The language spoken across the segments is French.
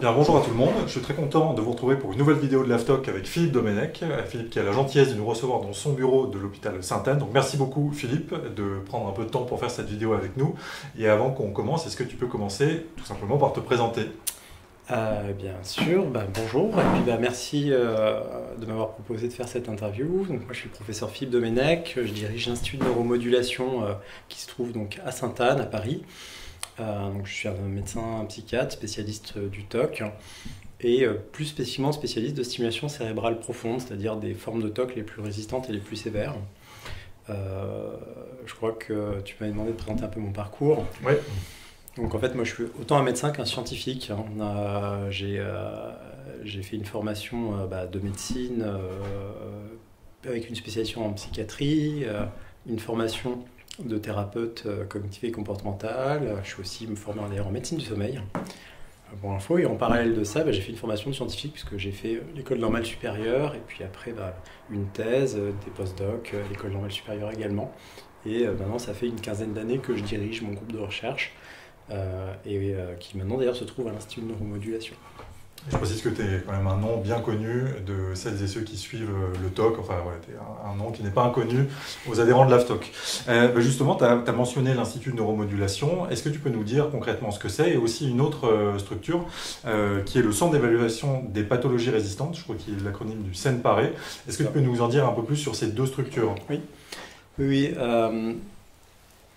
Bien, bonjour à tout le monde, je suis très content de vous retrouver pour une nouvelle vidéo de l'AFTOC avec Philippe Domenech. Philippe qui a la gentillesse de nous recevoir dans son bureau de l'hôpital Sainte-Anne. Donc merci beaucoup Philippe de prendre un peu de temps pour faire cette vidéo avec nous. Et avant qu'on commence, est-ce que tu peux commencer tout simplement par te présenter? Bien sûr, bonjour, et puis merci de m'avoir proposé de faire cette interview. Donc, moi je suis le professeur Philippe Domenech, je dirige l'Institut de neuromodulation qui se trouve donc à Sainte-Anne, à Paris. Donc, je suis un médecin psychiatre, spécialiste du TOC, et plus spécifiquement spécialiste de stimulation cérébrale profonde, c'est-à-dire des formes de TOC les plus résistantes et les plus sévères. Je crois que tu m'avais demandé de présenter un peu mon parcours. Oui. Donc en fait, moi je suis autant un médecin qu'un scientifique. J'ai fait une formation de médecine avec une spécialisation en psychiatrie, une formation de thérapeute cognitive et comportementale. Je suis aussi formé d'ailleurs en médecine du sommeil, pour info. Et en parallèle de ça, j'ai fait une formation de scientifique puisque j'ai fait l'école normale supérieure et puis après une thèse, des post-doc, l'école normale supérieure également. Et maintenant, ça fait une quinzaine d'années que je dirige mon groupe de recherche. Qui maintenant d'ailleurs se trouve à l'Institut de neuromodulation. Je précise que tu es quand même un nom bien connu de celles et ceux qui suivent le TOC, enfin ouais, tu es un nom qui n'est pas inconnu aux adhérents de l'AFTOC. Justement, tu as mentionné l'Institut de neuromodulation, est-ce que tu peux nous dire concrètement ce que c'est, et aussi une autre structure qui est le Centre d'évaluation des pathologies résistantes, je crois qu'il est l'acronyme du CENPARE. Est-ce que tu peux nous en dire un peu plus sur ces deux structures? Oui.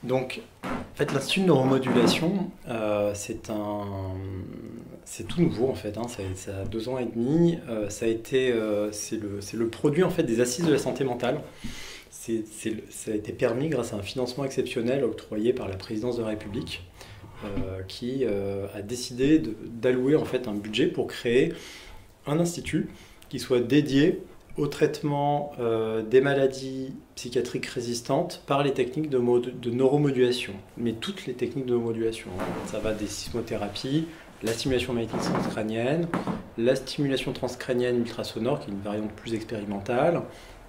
Donc, en fait, l'Institut de neuromodulation, c'est tout nouveau en fait. Ça a 2 ans et demi. C'est le produit en fait des Assises de la santé mentale. Ça a été permis grâce à un financement exceptionnel octroyé par la présidence de la République, qui a décidé d'allouer en fait un budget pour créer un institut qui soit dédié au traitement des maladies psychiatriques résistantes par les techniques de neuromodulation. Mais toutes les techniques de neuromodulation. Ça va des sismothérapies, la stimulation magnétique transcrânienne, la stimulation transcrânienne ultrasonore, qui est une variante plus expérimentale,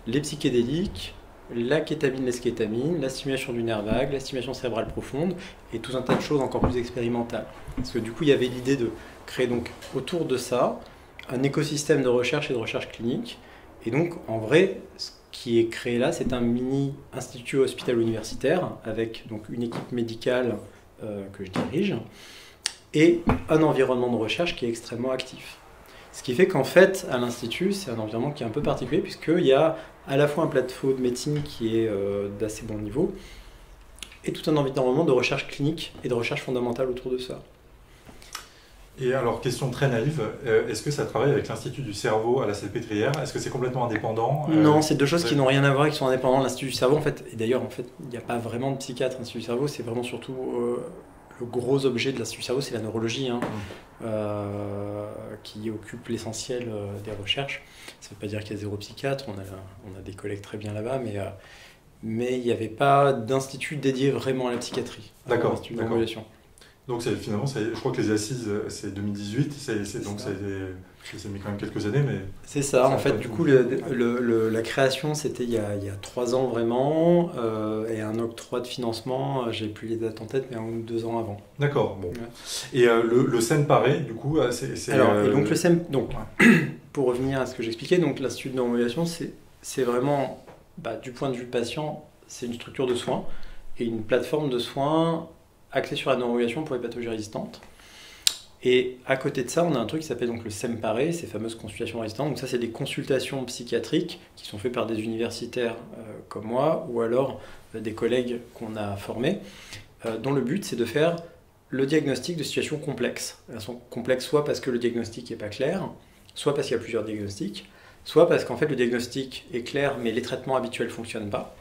les psychédéliques, la kétamine, l'eskétamine, la stimulation du nerf vague, la stimulation cérébrale profonde, et tout un tas de choses encore plus expérimentales. Parce que du coup, il y avait l'idée de créer donc autour de ça un écosystème de recherche et de recherche clinique. Et donc, en vrai, ce qui est créé là, c'est un mini-institut hospitalo-universitaire avec donc une équipe médicale que je dirige et un environnement de recherche qui est extrêmement actif. Ce qui fait qu'en fait, à l'Institut, c'est un environnement qui est un peu particulier puisqu'il y a à la fois un plateau de médecine qui est d'assez bon niveau et tout un environnement de recherche clinique et de recherche fondamentale autour de ça. Et alors, question très naïve, est-ce que ça travaille avec l'Institut du cerveau à la Salpêtrière? Est-ce que c'est complètement indépendant? Non, c'est deux choses qui n'ont rien à voir et qui sont indépendantes. L'Institut du cerveau, en fait, et d'ailleurs, en fait, il n'y a pas vraiment de psychiatre à l'Institut du cerveau, c'est vraiment surtout le gros objet de l'Institut du cerveau, c'est la neurologie, qui occupe l'essentiel des recherches. Ça ne veut pas dire qu'il y a 0 psychiatre, on a des collègues très bien là-bas, mais il n'y avait pas d'institut dédié vraiment à la psychiatrie. D'accord. Donc finalement, je crois que les assises, c'est 2018, donc ça s'est mis quand même quelques années. Mais c'est ça, en fait, du coup, la création, c'était il y a 3 ans vraiment, et un octroi de financement, j'ai plus les dates en tête, mais 1 ou 2 ans avant. D'accord, bon. Ouais. Et le CENPARE, du coup, c'est... Alors, et donc le CENPARE, donc, pour revenir à ce que j'expliquais, donc l'Institut de neuromodulation, c'est vraiment, du point de vue patient, c'est une structure de soins, et une plateforme de soins axé sur la neuromodulation pour les pathologies résistantes. Et à côté de ça, on a un truc qui s'appelle donc le CENPARE, ces fameuses consultations résistantes. Donc ça, c'est des consultations psychiatriques qui sont faites par des universitaires comme moi, ou alors des collègues qu'on a formés, dont le but, c'est de faire le diagnostic de situations complexes. Elles sont complexes soit parce que le diagnostic n'est pas clair, soit parce qu'il y a plusieurs diagnostics, soit parce qu'en fait, le diagnostic est clair, mais les traitements habituels ne fonctionnent pas.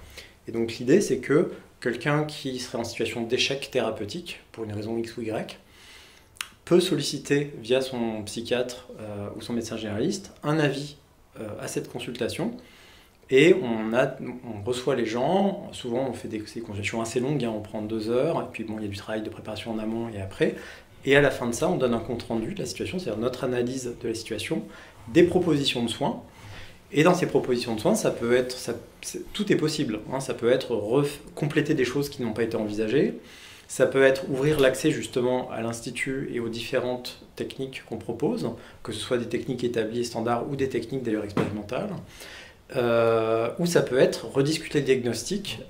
Et donc l'idée, c'est que quelqu'un qui serait en situation d'échec thérapeutique, pour une raison X ou Y, peut solliciter via son psychiatre ou son médecin généraliste un avis à cette consultation. Et on reçoit les gens, souvent on fait des consultations assez longues, on prend 2 heures, et puis il y a du travail de préparation en amont et après. Et à la fin de ça, on donne un compte-rendu de la situation, c'est-à-dire notre analyse de la situation, des propositions de soins. Et dans ces propositions de soins, tout est possible. Ça peut être compléter des choses qui n'ont pas été envisagées, Ça peut être ouvrir l'accès justement à l'Institut et aux différentes techniques qu'on propose, que ce soit des techniques établies et standards ou des techniques d'ailleurs expérimentales. Ou ça peut être rediscuter le diagnostic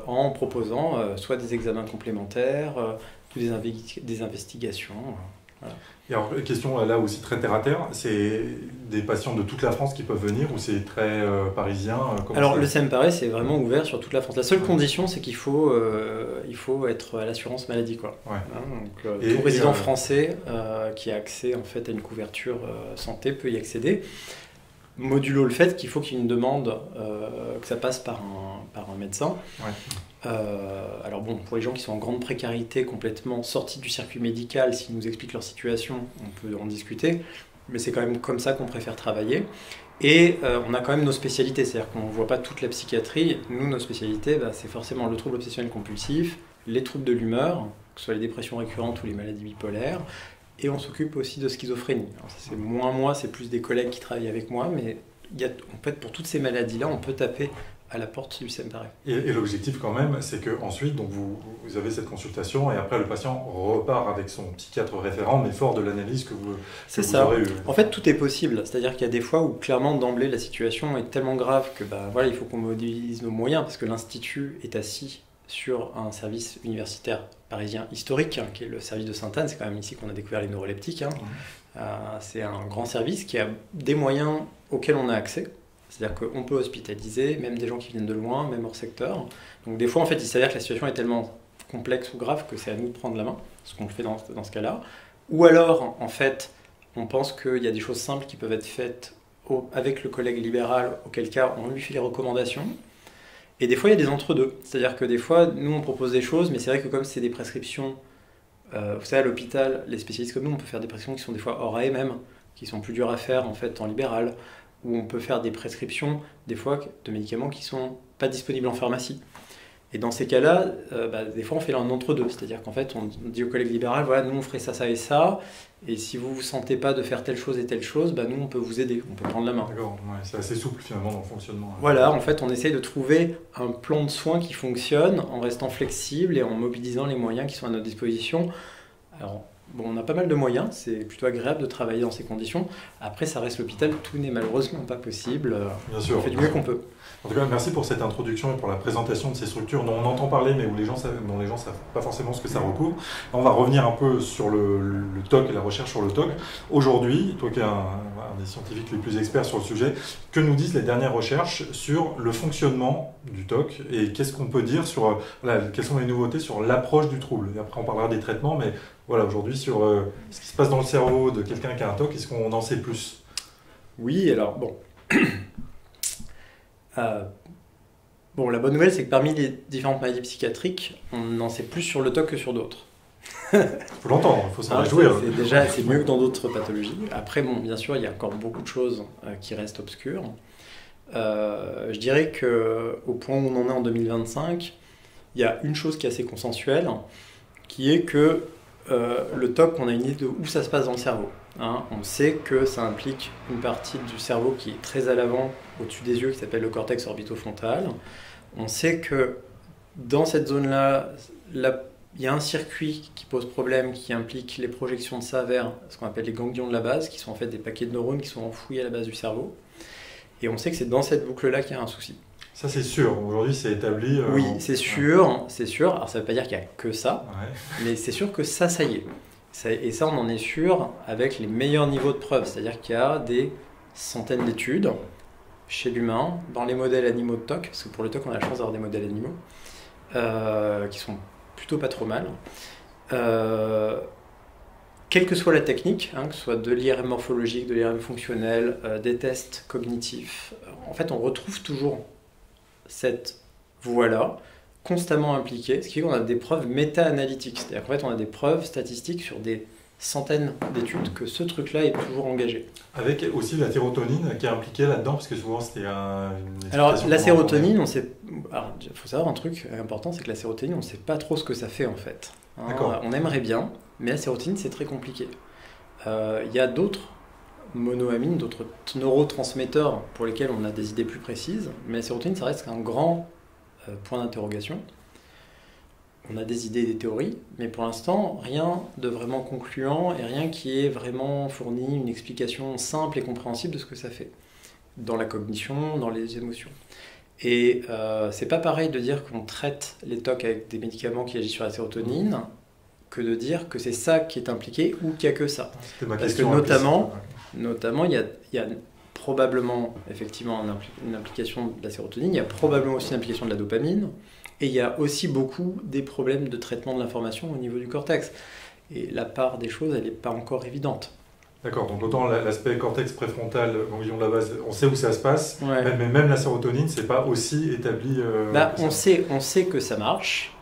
en proposant soit des examens complémentaires ou des investigations. Voilà. Et alors, question là aussi très terre à terre, c'est des patients de toute la France qui peuvent venir ou c'est très parisien Alors le CMPARE c'est vraiment ouvert sur toute la France. La seule condition c'est qu'il faut être à l'assurance maladie, quoi. Ouais. Hein, donc tout résident français qui a accès en fait à une couverture santé peut y accéder. Modulo le fait qu'il faut qu'il y ait une demande, que ça passe par un médecin. Ouais. Alors bon, pour les gens qui sont en grande précarité, complètement sortis du circuit médical, s'ils nous expliquent leur situation, on peut en discuter, mais c'est quand même comme ça qu'on préfère travailler. Et on a quand même nos spécialités, c'est-à-dire qu'on ne voit pas toute la psychiatrie. Nous, nos spécialités, c'est forcément le trouble obsessionnel compulsif, les troubles de l'humeur, que ce soit les dépressions récurrentes ou les maladies bipolaires, et on s'occupe aussi de schizophrénie. Alors, c'est moins moi, c'est plus des collègues qui travaillent avec moi, mais en fait, pour toutes ces maladies-là, on peut taper à la porte du CMPARE. Et l'objectif quand même, c'est qu'ensuite, vous avez cette consultation et après le patient repart avec son psychiatre référent, mais fort de l'analyse que vous aurez eue. En fait, tout est possible. C'est-à-dire qu'il y a des fois où clairement d'emblée la situation est tellement grave que voilà, il faut qu'on mobilise nos moyens parce que l'Institut est assis sur un service universitaire parisien historique, hein, qui est le service de Sainte-Anne. C'est quand même ici qu'on a découvert les neuroleptiques. Hein. C'est un grand service qui a des moyens auxquels on a accès. C'est-à-dire qu'on peut hospitaliser même des gens qui viennent de loin, même hors secteur. Donc des fois, en fait, il s'avère que la situation est tellement complexe ou grave que c'est à nous de prendre la main, ce qu'on le fait dans ce cas-là. Ou alors, en fait, on pense qu'il y a des choses simples qui peuvent être faites avec le collègue libéral, auquel cas on lui fait les recommandations. Et des fois, il y a des entre-deux. C'est-à-dire que des fois, nous, on propose des choses, mais c'est vrai que comme c'est des prescriptions, vous savez, à l'hôpital, les spécialistes comme nous, on peut faire des prescriptions qui sont des fois hors AMM, qui sont plus dures à faire, en fait, en libéral, où on peut faire des prescriptions, des fois, de médicaments qui ne sont pas disponibles en pharmacie. Et dans ces cas-là, des fois, on fait un entre-deux. C'est-à-dire qu'en fait, on dit au collègue libéral, voilà, nous, on ferait ça, ça et ça, et si vous ne vous sentez pas de faire telle chose et telle chose, nous, on peut vous aider, on peut prendre la main. D'accord, ouais, c'est assez souple, finalement, dans le fonctionnement. Voilà, en fait, on essaye de trouver un plan de soins qui fonctionne en restant flexible et en mobilisant les moyens qui sont à notre disposition. Alors, bon, on a pas mal de moyens, c'est plutôt agréable de travailler dans ces conditions. Après, ça reste l'hôpital, tout n'est malheureusement pas possible. Bien sûr. On fait du mieux qu'on peut. En tout cas, merci pour cette introduction et pour la présentation de ces structures dont on entend parler, mais dont les gens ne savent pas forcément ce que ça recouvre. On va revenir un peu sur le TOC et la recherche sur le TOC. Aujourd'hui, toi qui es un des scientifiques les plus experts sur le sujet, que nous disent les dernières recherches sur le fonctionnement du TOC et qu'est-ce qu'on peut dire sur quelles sont les nouveautés sur l'approche du trouble. Et après, on parlera des traitements, mais voilà, aujourd'hui, sur ce qui se passe dans le cerveau de quelqu'un qui a un TOC, est-ce qu'on en sait plus? Oui, alors bon. Bon, la bonne nouvelle, c'est que parmi les différentes maladies psychiatriques, on en sait plus sur le TOC que sur d'autres. Il faut l'entendre, il faut s'en réjouir. C'est mieux que dans d'autres pathologies. Après, bon, bien sûr, il y a encore beaucoup de choses qui restent obscures. Je dirais qu'au point où on en est en 2025, il y a une chose qui est assez consensuelle, qui est que le TOC, on a une idée de où ça se passe dans le cerveau. Hein. On sait que ça implique une partie du cerveau qui est très à l'avant, au-dessus des yeux, qui s'appelle le cortex orbitofrontal. On sait que dans cette zone-là, il y a un circuit qui pose problème, qui implique les projections de ça vers ce qu'on appelle les ganglions de la base, qui sont en fait des paquets de neurones qui sont enfouis à la base du cerveau. Et on sait que c'est dans cette boucle-là qu'il y a un souci. Ça, c'est sûr. Aujourd'hui, c'est établi. Oui, c'est sûr, c'est sûr. Alors, ça ne veut pas dire qu'il n'y a que ça, mais c'est sûr que ça y est. Et ça, on en est sûr avec les meilleurs niveaux de preuve. C'est-à-dire qu'il y a des centaines d'études chez l'humain, dans les modèles animaux de TOC, parce que pour le TOC, on a la chance d'avoir des modèles animaux, qui sont plutôt pas trop mal. Quelle que soit la technique, que ce soit de l'IRM morphologique, de l'IRM fonctionnel, des tests cognitifs, en fait, on retrouve toujours cette voie-là, constamment impliquée, ce qui fait qu'on a des preuves méta-analytiques. C'est-à-dire qu'en fait, on a des preuves statistiques sur des centaines d'études que ce truc-là est toujours engagé. Avec aussi la sérotonine qui est impliquée là-dedans, parce que souvent c'était Alors, la sérotonine, on sait... Alors, il faut savoir un truc important, c'est que la sérotonine, on ne sait pas trop ce que ça fait en fait. On aimerait bien, mais la sérotonine, c'est très compliqué. Il y a d'autres monoamines, d'autres neurotransmetteurs pour lesquels on a des idées plus précises, mais la sérotonine, ça reste un grand point d'interrogation. on a des idées et des théories, mais pour l'instant, rien de vraiment concluant et rien qui ait vraiment fourni une explication simple et compréhensible de ce que ça fait dans la cognition, dans les émotions. Et c'est pas pareil de dire qu'on traite les TOC avec des médicaments qui agissent sur la sérotonine que de dire que c'est ça qui est impliqué ou qu'il n'y a que ça. Parce que notamment il y a probablement effectivement une implication de la sérotonine, il y a probablement aussi une implication de la dopamine, et il y a aussi beaucoup des problèmes de traitement de l'information au niveau du cortex. Et la part des choses, elle n'est pas encore évidente. D'accord, donc autant l'aspect cortex préfrontal, ganglion de la base, on sait où ça se passe, Ouais. mais même la sérotonine, c'est pas aussi établi. On sait que ça marche,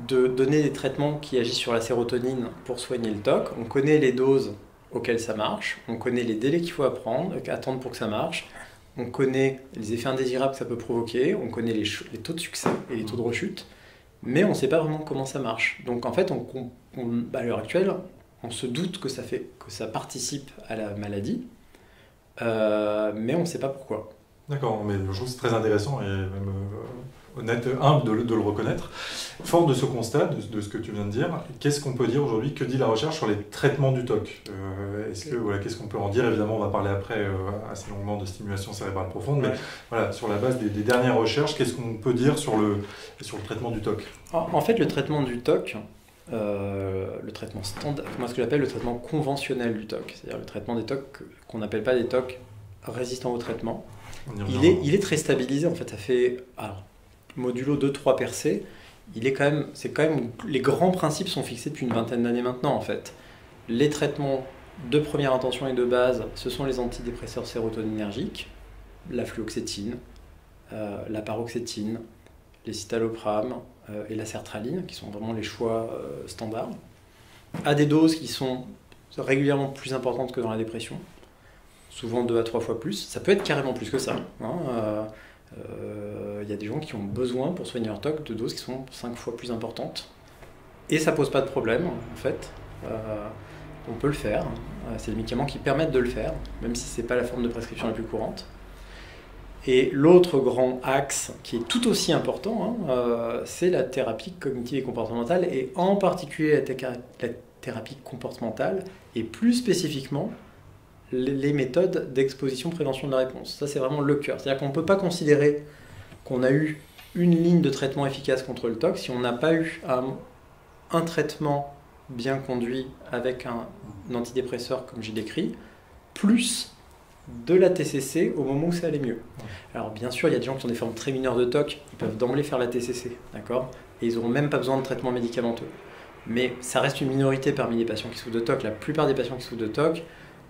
de donner des traitements qui agissent sur la sérotonine pour soigner le TOC. On connaît les doses auxquelles ça marche, on connaît les délais qu'il faut attendre pour que ça marche, on connaît les effets indésirables que ça peut provoquer, on connaît les taux de succès et les taux de rechute, mais on ne sait pas vraiment comment ça marche. Donc en fait, à l'heure actuelle, on se doute que ça participe à la maladie, mais on ne sait pas pourquoi. D'accord, mais je trouve que c'est très intéressant et même honnête, humble de le reconnaître. Fort de ce constat, de ce que tu viens de dire, qu'est-ce qu'on peut dire aujourd'hui? Que dit la recherche sur les traitements du TOC? Qu'est-ce qu'on peut en dire? Évidemment, on va parler après assez longuement de stimulation cérébrale profonde, mais voilà, sur la base des dernières recherches, qu'est-ce qu'on peut dire sur le traitement du TOC? En fait, le traitement du TOC, le traitement standard, moi ce que j'appelle le traitement conventionnel du TOC, c'est-à-dire le traitement des TOC qu'on n'appelle pas des TOC résistants au traitement, il est très stabilisé. En fait, ça fait modulo 2-3 percées. C'est quand même, les grands principes sont fixés depuis une vingtaine d'années maintenant en fait. Les traitements de première intention et de base, ce sont les antidépresseurs sérotoninergiques, la fluoxétine, la paroxétine, les citalopram et la sertraline, qui sont vraiment les choix standards, à des doses qui sont régulièrement plus importantes que dans la dépression, souvent 2 à 3 fois plus. Ça peut être carrément plus que ça. Y a des gens qui ont besoin pour soigner leur TOC de doses qui sont 5 fois plus importantes. Et ça pose pas de problème, en fait. On peut le faire. C'est des médicaments qui permettent de le faire, même si c'est pas la forme de prescription la plus courante. Et l'autre grand axe qui est tout aussi important, c'est la thérapie cognitive et comportementale, et en particulier la thérapie comportementale, et plus spécifiquement les méthodes d'exposition-prévention de la réponse. Ça, c'est vraiment le cœur. C'est-à-dire qu'on ne peut pas considérer qu'on a eu une ligne de traitement efficace contre le TOC si on n'a pas eu un traitement bien conduit avec un antidépresseur, comme j'ai décrit, plus de la TCC au moment où ça allait mieux. Alors bien sûr, il y a des gens qui ont des formes très mineures de TOC, ils peuvent d'emblée faire la TCC, d'accord? Et ils n'auront même pas besoin de traitement médicamenteux. Mais ça reste une minorité parmi les patients qui souffrent de TOC. La plupart des patients qui souffrent de TOC,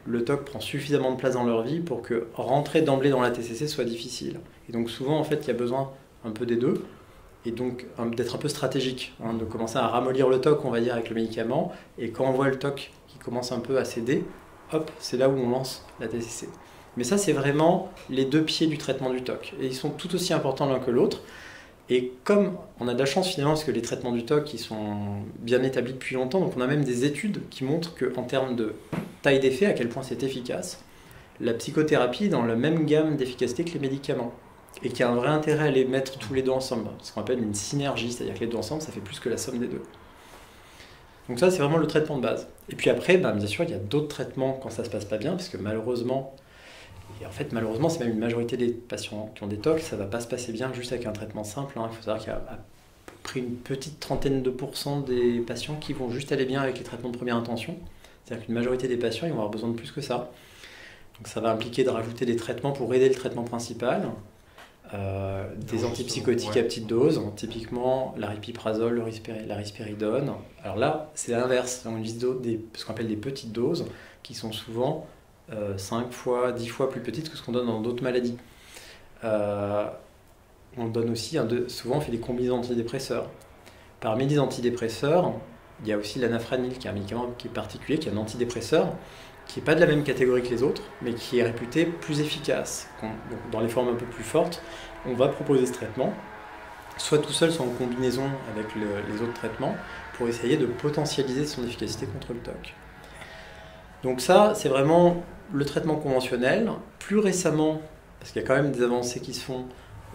le TOC prend suffisamment de place dans leur vie pour que rentrer d'emblée dans la TCC soit difficile. Et donc souvent, en fait, il y a besoin un peu des deux, et donc d'être un peu stratégique, de commencer à ramollir le TOC, on va dire, avec le médicament, et quand on voit le TOC qui commence un peu à céder, hop, c'est là où on lance la TCC. Mais ça, c'est vraiment les deux pieds du traitement du TOC, et ils sont tout aussi importants l'un que l'autre. Et comme on a de la chance finalement, parce que les traitements du TOC ils sont bien établis depuis longtemps, donc on a même des études qui montrent qu'en termes de taille d'effet, à quel point c'est efficace, la psychothérapie est dans la même gamme d'efficacité que les médicaments. Et qu'il y a un vrai intérêt à les mettre tous les deux ensemble, ce qu'on appelle une synergie, c'est-à-dire que les deux ensemble, ça fait plus que la somme des deux. Donc ça, c'est vraiment le traitement de base. Et puis après, bien sûr, il y a d'autres traitements quand ça se passe pas bien, parce que malheureusement, c'est même une majorité des patients qui ont des TOC, ça ne va pas se passer bien juste avec un traitement simple. Il faut savoir qu'il y a à peu près une petite trentaine de % des patients qui vont juste aller bien avec les traitements de première intention. C'est-à-dire qu'une majorité des patients, ils vont avoir besoin de plus que ça. Donc ça va impliquer de rajouter des traitements pour aider le traitement principal. Des antipsychotiques à petite dose, typiquement l'aripiprazole, la risperidone. Alors là, c'est l'inverse. On utilise ce qu'on appelle des petites doses qui sont souvent 5 fois, 10 fois plus petites que ce qu'on donne dans d'autres maladies. On donne aussi, souvent on fait des combinaisons antidépresseurs. Parmi les antidépresseurs, il y a aussi l'anafranil, qui est un médicament qui est particulier, qui est un antidépresseur, qui n'est pas de la même catégorie que les autres, mais qui est réputé plus efficace. Donc, dans les formes un peu plus fortes, on va proposer ce traitement, soit tout seul, soit en combinaison avec les autres traitements, pour essayer de potentialiser son efficacité contre le TOC. Donc ça, c'est vraiment le traitement conventionnel. Plus récemment, parce qu'il y a quand même des avancées qui se font,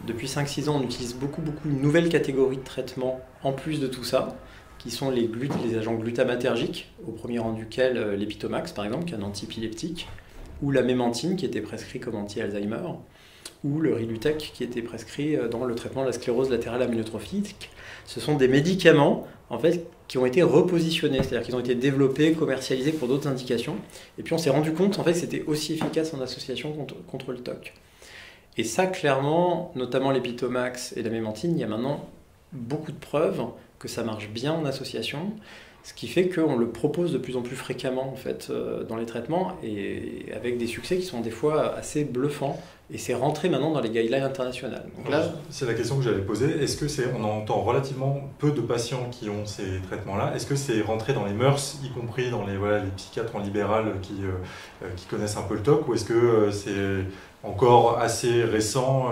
depuis 5-6 ans, on utilise beaucoup une nouvelle catégorie de traitement en plus de tout ça, qui sont les agents glutamatergiques, au premier rang duquel l'Epitomax, par exemple, qui est un antiépileptique, ou la mémantine, qui était prescrit comme anti-Alzheimer, ou le Rilutec, qui était prescrit dans le traitement de la sclérose latérale amyotrophique. Ce sont des médicaments, en fait, qui ont été repositionnés, c'est-à-dire qu'ils ont été développés, commercialisés pour d'autres indications, et puis on s'est rendu compte, en fait, que c'était aussi efficace en association contre le TOC. Et ça, clairement, notamment l'Epitomax et la mémantine, il y a maintenant beaucoup de preuves que ça marche bien en association, ce qui fait qu'on le propose de plus en plus fréquemment en fait, dans les traitements, et avec des succès qui sont des fois assez bluffants, et c'est rentré maintenant dans les guidelines internationales. Donc là, c'est la question que j'allais poser. Est-ce que on entend relativement peu de patients qui ont ces traitements-là? Est-ce que c'est rentré dans les mœurs, y compris dans les psychiatres en libéral qui connaissent un peu le TOC, ou est-ce que c'est encore assez récent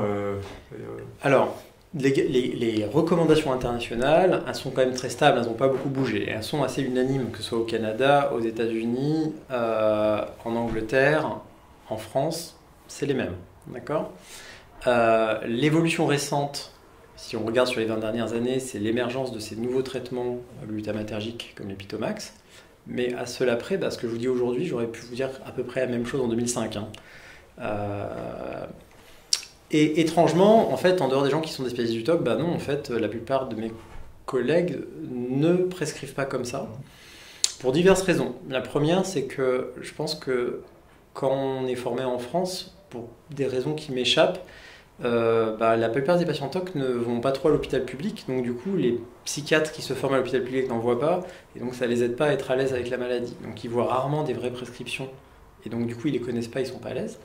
Alors, les recommandations internationales, elles sont quand même très stables, elles n'ont pas beaucoup bougé. Elles sont assez unanimes, que ce soit au Canada, aux États-Unis, en Angleterre, en France, c'est les mêmes. D'accord ? L'évolution récente, si on regarde sur les 20 dernières années, c'est l'émergence de ces nouveaux traitements glutamatergiques comme l'Epitomax. Mais à cela près, ce que je vous dis aujourd'hui, j'aurais pu vous dire à peu près la même chose en 2005. Et étrangement, en fait, en dehors des gens qui sont des spécialistes du TOC, non, en fait, la plupart de mes collègues ne prescrivent pas comme ça, pour diverses raisons. La première, c'est que je pense que quand on est formé en France, pour des raisons qui m'échappent, la plupart des patients TOC ne vont pas trop à l'hôpital public, donc du coup, les psychiatres qui se forment à l'hôpital public n'en voient pas, et donc ça ne les aide pas à être à l'aise avec la maladie. Donc ils voient rarement des vraies prescriptions, et donc du coup, ils ne les connaissent pas, ils ne sont pas à l'aise.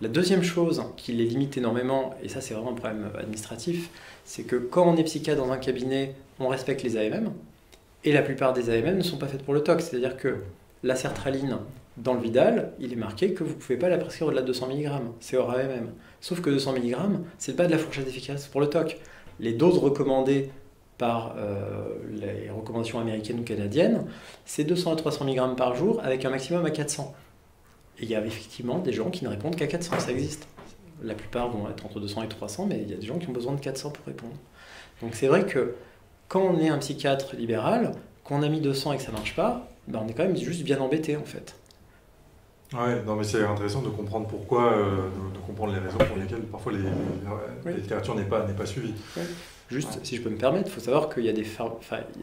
La deuxième chose qui les limite énormément, et ça c'est vraiment un problème administratif, c'est que quand on est psychiatre dans un cabinet, on respecte les AMM, et la plupart des AMM ne sont pas faites pour le TOC. C'est-à-dire que la sertraline dans le Vidal, il est marqué que vous ne pouvez pas la prescrire au-delà de 200 mg, c'est hors AMM. Sauf que 200 mg, c'est pas de la fourchette efficace pour le TOC. Les doses recommandées par les recommandations américaines ou canadiennes, c'est 200 à 300 mg par jour avec un maximum à 400. Et il y a effectivement des gens qui ne répondent qu'à 400, ça existe. La plupart vont être entre 200 et 300, mais il y a des gens qui ont besoin de 400 pour répondre. Donc c'est vrai que quand on est un psychiatre libéral, qu'on a mis 200 et que ça ne marche pas, on est quand même juste bien embêté en fait. Ouais, non mais c'est intéressant de comprendre pourquoi, de comprendre les raisons pour lesquelles parfois la littérature n'est pas suivie. Ouais. Juste, si je peux me permettre, il faut savoir qu'il y a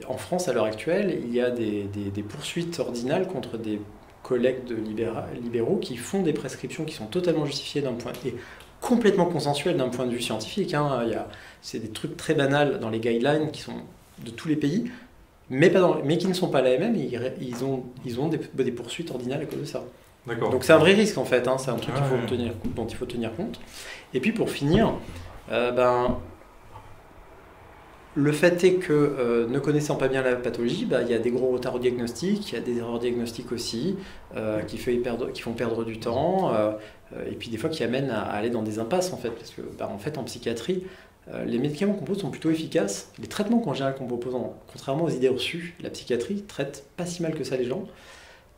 en France à l'heure actuelle, il y a des poursuites ordinales contre des collègues de libéraux qui font des prescriptions qui sont totalement justifiées d'un point et complètement consensuelles d'un point de vue scientifique. C'est des trucs très banals dans les guidelines qui sont de tous les pays, mais qui ne sont pas l'AMM, ils ont des poursuites ordinales à cause de ça. D'accord. Donc c'est un vrai risque en fait, c'est un truc dont il faut tenir compte. Et puis pour finir, le fait est que, ne connaissant pas bien la pathologie, il y a des gros retards au diagnostic, il y a des erreurs diagnostiques aussi, qui font perdre du temps, et puis des fois qui amènent à aller dans des impasses en fait, parce que en fait en psychiatrie, les médicaments qu'on propose sont plutôt efficaces. Les traitements qu'en général qu'on propose, contrairement aux idées reçues, la psychiatrie traite pas si mal que ça les gens.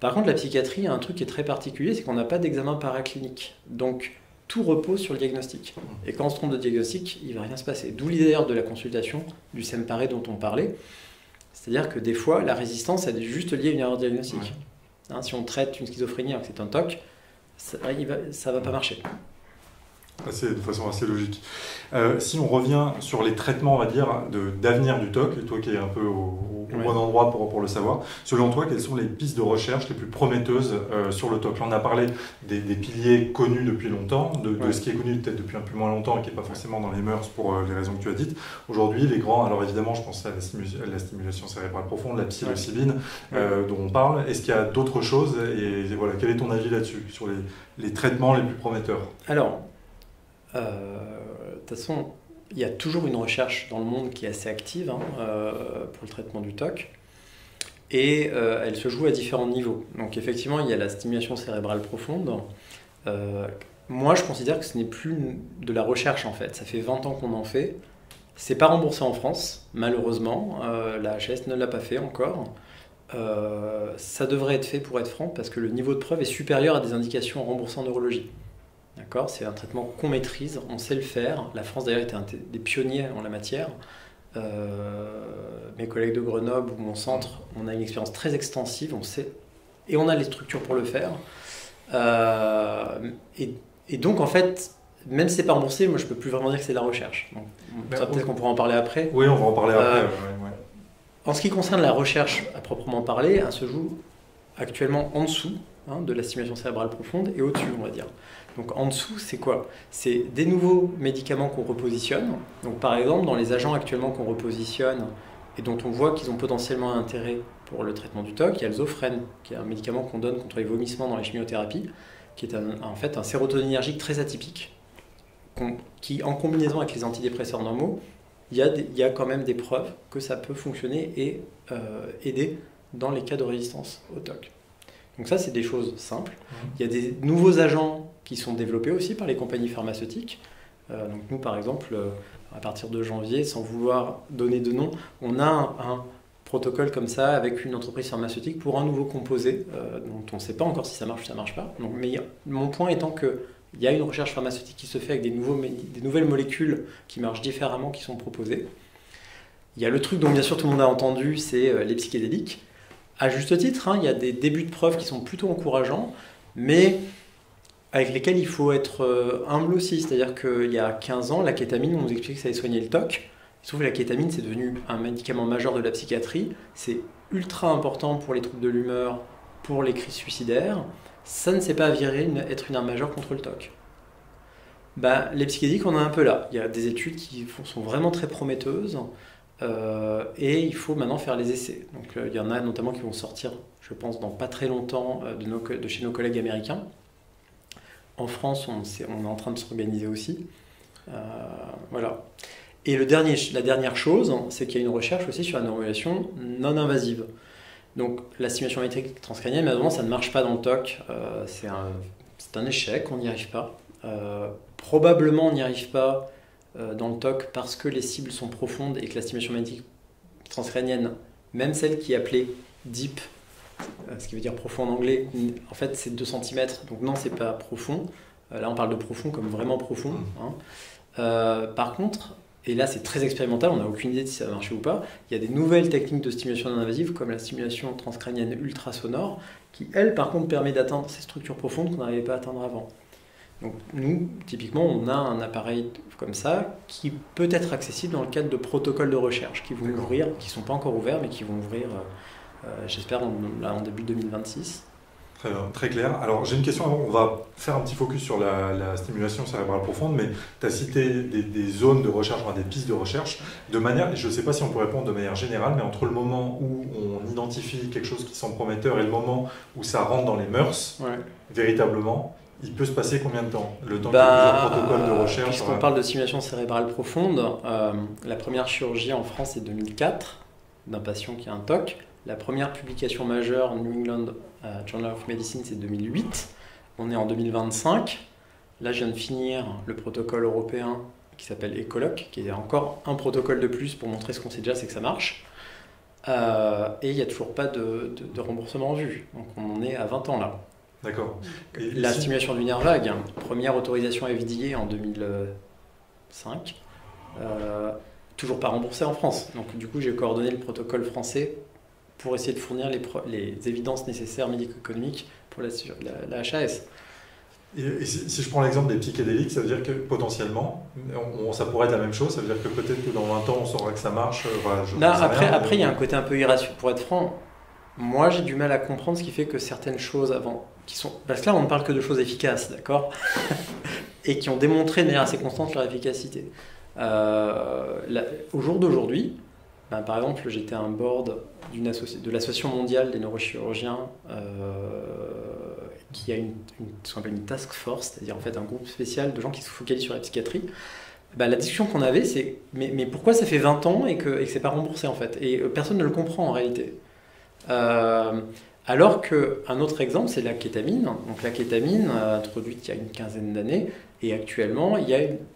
Par contre, la psychiatrie a un truc qui est très particulier, c'est qu'on n'a pas d'examen paraclinique. Donc, tout repose sur le diagnostic. Et quand on se trompe de diagnostic, il ne va rien se passer. D'où l'idée d'ailleurs de la consultation, du SEMPARE dont on parlait. C'est-à-dire que des fois, la résistance est juste liée à une erreur diagnostique. Ouais. Si on traite une schizophrénie alors que c'est un TOC, ça ne va pas marcher. De façon assez logique. Si on revient sur les traitements, on va dire, d'avenir du TOC, et toi qui es un peu au bon endroit pour le savoir, selon toi, quelles sont les pistes de recherche les plus prometteuses sur le TOC? Là, on a parlé des piliers connus depuis longtemps, de ce qui est connu peut-être depuis un peu moins longtemps et qui n'est pas forcément dans les mœurs pour les raisons que tu as dites. Aujourd'hui, les grands, alors évidemment, je pense à la stimulation cérébrale profonde, la psilocybine dont on parle. Est-ce qu'il y a d'autres choses et voilà, quel est ton avis là-dessus, sur les traitements les plus prometteurs? Alors, de toute façon, il y a toujours une recherche dans le monde qui est assez active pour le traitement du TOC, et elle se joue à différents niveaux. Donc effectivement, il y a la stimulation cérébrale profonde. Moi, je considère que ce n'est plus de la recherche en fait. Ça fait 20 ans qu'on en fait. C'est pas remboursé en France, malheureusement. La HAS ne l'a pas fait encore. Ça devrait être fait pour être franc, parce que le niveau de preuve est supérieur à des indications remboursées en neurologie. D'accord, c'est un traitement qu'on maîtrise, on sait le faire. La France d'ailleurs était un des pionniers en la matière. Mes collègues de Grenoble ou mon centre, on a une expérience très extensive, on sait, et on a les structures pour le faire. Et donc en fait, même si c'est pas remboursé, moi je peux plus vraiment dire que c'est de la recherche. Donc, peut-être qu'on pourra en parler après. Oui, on va en parler après. Ouais. En ce qui concerne la recherche à proprement parler, elle se joue actuellement en dessous de la stimulation cérébrale profonde et au-dessus, on va dire. Donc en dessous, c'est quoi? C'est des nouveaux médicaments qu'on repositionne. Donc par exemple, dans les agents actuellement qu'on repositionne et dont on voit qu'ils ont potentiellement un intérêt pour le traitement du TOC, il y a le Zofren, qui est un médicament qu'on donne contre les vomissements dans les chimiothérapies, qui est en fait un sérotoninergique très atypique, qui en combinaison avec les antidépresseurs normaux, il y a quand même des preuves que ça peut fonctionner et aider dans les cas de résistance au TOC. Donc ça, c'est des choses simples. Il y a des nouveaux agents qui sont développés aussi par les compagnies pharmaceutiques. Donc nous, par exemple, à partir de janvier, sans vouloir donner de nom, on a un protocole comme ça avec une entreprise pharmaceutique pour un nouveau composé dont on ne sait pas encore si ça marche ou ça ne marche pas. Donc, mais mon point étant qu'il y a une recherche pharmaceutique qui se fait avec des nouvelles molécules qui marchent différemment, qui sont proposées. Il y a le truc dont bien sûr tout le monde a entendu, c'est les psychédéliques. À juste titre, il y a des débuts de preuves qui sont plutôt encourageants, mais avec lesquels il faut être humble aussi. C'est-à-dire qu'il y a 15 ans, la kétamine, on nous expliquait que ça allait soigner le TOC. Il se trouve que la kétamine, c'est devenu un médicament majeur de la psychiatrie. C'est ultra important pour les troubles de l'humeur, pour les crises suicidaires. Ça ne s'est pas avéré être une arme majeure contre le TOC. Les psychédéliques, on est un peu là. Il y a des études qui sont vraiment très prometteuses. Et il faut maintenant faire les essais. Donc il y en a notamment qui vont sortir, je pense, dans pas très longtemps de chez nos collègues américains. En France, on est en train de s'organiser aussi. Voilà. Et la dernière chose, c'est qu'il y a une recherche aussi sur la neuromodulation non invasive. Donc la stimulation électrique transcrânienne, malheureusement, ça ne marche pas dans le TOC. C'est un échec, on n'y arrive pas. Probablement, on n'y arrive pas dans le TOC parce que les cibles sont profondes et que la stimulation magnétique transcrânienne, même celle qui est appelée deep, ce qui veut dire profond en anglais, en fait c'est 2 cm, donc non, c'est pas profond. Là on parle de profond comme vraiment profond. Par contre, et là c'est très expérimental, on n'a aucune idée de si ça va marcher ou pas, il y a des nouvelles techniques de stimulation non invasive comme la stimulation transcrânienne ultrasonore qui elle par contre permet d'atteindre ces structures profondes qu'on n'arrivait pas à atteindre avant. Donc nous, typiquement, on a un appareil comme ça qui peut être accessible dans le cadre de protocoles de recherche qui vont ouvrir, qui ne sont pas encore ouverts, mais qui vont ouvrir, j'espère, en début 2026. Très bien, très clair. Alors j'ai une question avant, on va faire un petit focus sur la stimulation cérébrale profonde, mais tu as cité des zones de recherche, des pistes de recherche, de manière, et je ne sais pas si on peut répondre de manière générale, mais entre le moment où on identifie quelque chose qui semble prometteur et le moment où ça rentre dans les mœurs, véritablement, il peut se passer combien de temps? Le temps qu'il y a plusieurs protocoles de recherche. Puisqu'on parle de stimulation cérébrale profonde, la première chirurgie en France c'est 2004, d'un patient qui a un TOC. La première publication majeure, New England Journal of Medicine, c'est 2008. On est en 2025. Là, je viens de finir le protocole européen qui s'appelle ECOLOC, qui est encore un protocole de plus pour montrer ce qu'on sait déjà, c'est que ça marche. Et il n'y a toujours pas de remboursement en vue. Donc on en est à 20 ans là. D'accord. La stimulation du nerf vague, première autorisation FDA en 2005, toujours pas remboursée en France. Donc du coup, j'ai coordonné le protocole français pour essayer de fournir les évidences nécessaires médico-économiques pour la HAS. Et si je prends l'exemple des psychédéliques, ça veut dire que potentiellement, ça pourrait être la même chose, ça veut dire que peut-être que dans 20 ans, on saura que ça marche. Après, il y a un côté un peu irrationnel. Pour être franc, moi, j'ai du mal à comprendre ce qui fait que certaines choses avant... Parce que là, on ne parle que de choses efficaces, d'accord? Et qui ont démontré de manière assez constante leur efficacité. Au jour d'aujourd'hui, par exemple, j'étais à un board de l'Association mondiale des neurochirurgiens qui a ce qu'on appelle une task force, c'est-à-dire en fait un groupe spécial de gens qui se focalisent sur la psychiatrie. La discussion qu'on avait, c'est mais pourquoi ça fait 20 ans et que c'est pas remboursé en fait? Et personne ne le comprend en réalité. Alors qu'un autre exemple, c'est la kétamine. Donc la kétamine, introduite il y a une quinzaine d'années, et actuellement,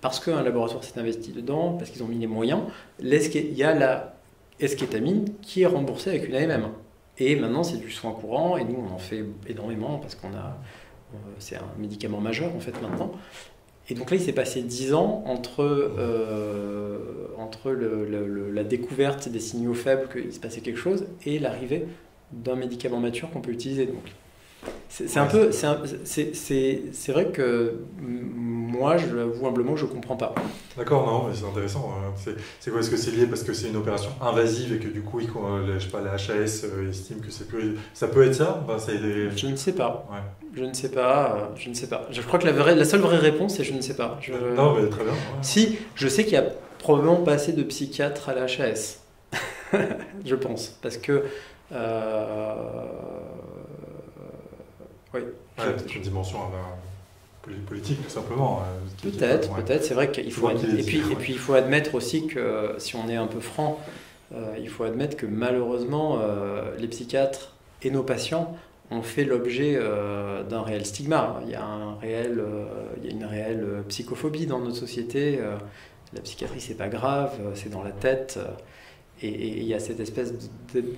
parce qu'un laboratoire s'est investi dedans, parce qu'ils ont mis les moyens, il y a la eskétamine qui est remboursée avec une AMM. Et maintenant, c'est du soin courant, et nous, on en fait énormément, parce qu'on a c'est un médicament majeur en fait maintenant. Et donc là, il s'est passé 10 ans entre la découverte des signaux faibles qu'il se passait quelque chose et l'arrivée d'un médicament mature qu'on peut utiliser. Donc, c'est vrai que moi, je l'avoue humblement, je ne comprends pas. D'accord, non, mais c'est intéressant. C'est quoi? Est-ce que c'est lié parce que c'est une opération invasive et que du coup, je sais pas, la HAS estime que c'est plus... Ça peut être ça? Enfin, Je ne sais pas. Ouais. Je ne sais pas. Je crois que la seule vraie réponse, c'est je ne sais pas. Non, mais très bien. Ouais. Si, je sais qu'il y a probablement pas assez de psychiatres à la HAS. Je pense. Parce que... oui. Peut-être une dimension politique, tout simplement. Peut-être. C'est vrai qu'il faut... Et puis, il faut admettre aussi que, si on est un peu franc, il faut admettre que malheureusement, les psychiatres et nos patients ont fait l'objet d'un réel stigma. Il y a une réelle psychophobie dans notre société. La psychiatrie, c'est pas grave, c'est dans la tête. Et il y a cette espèce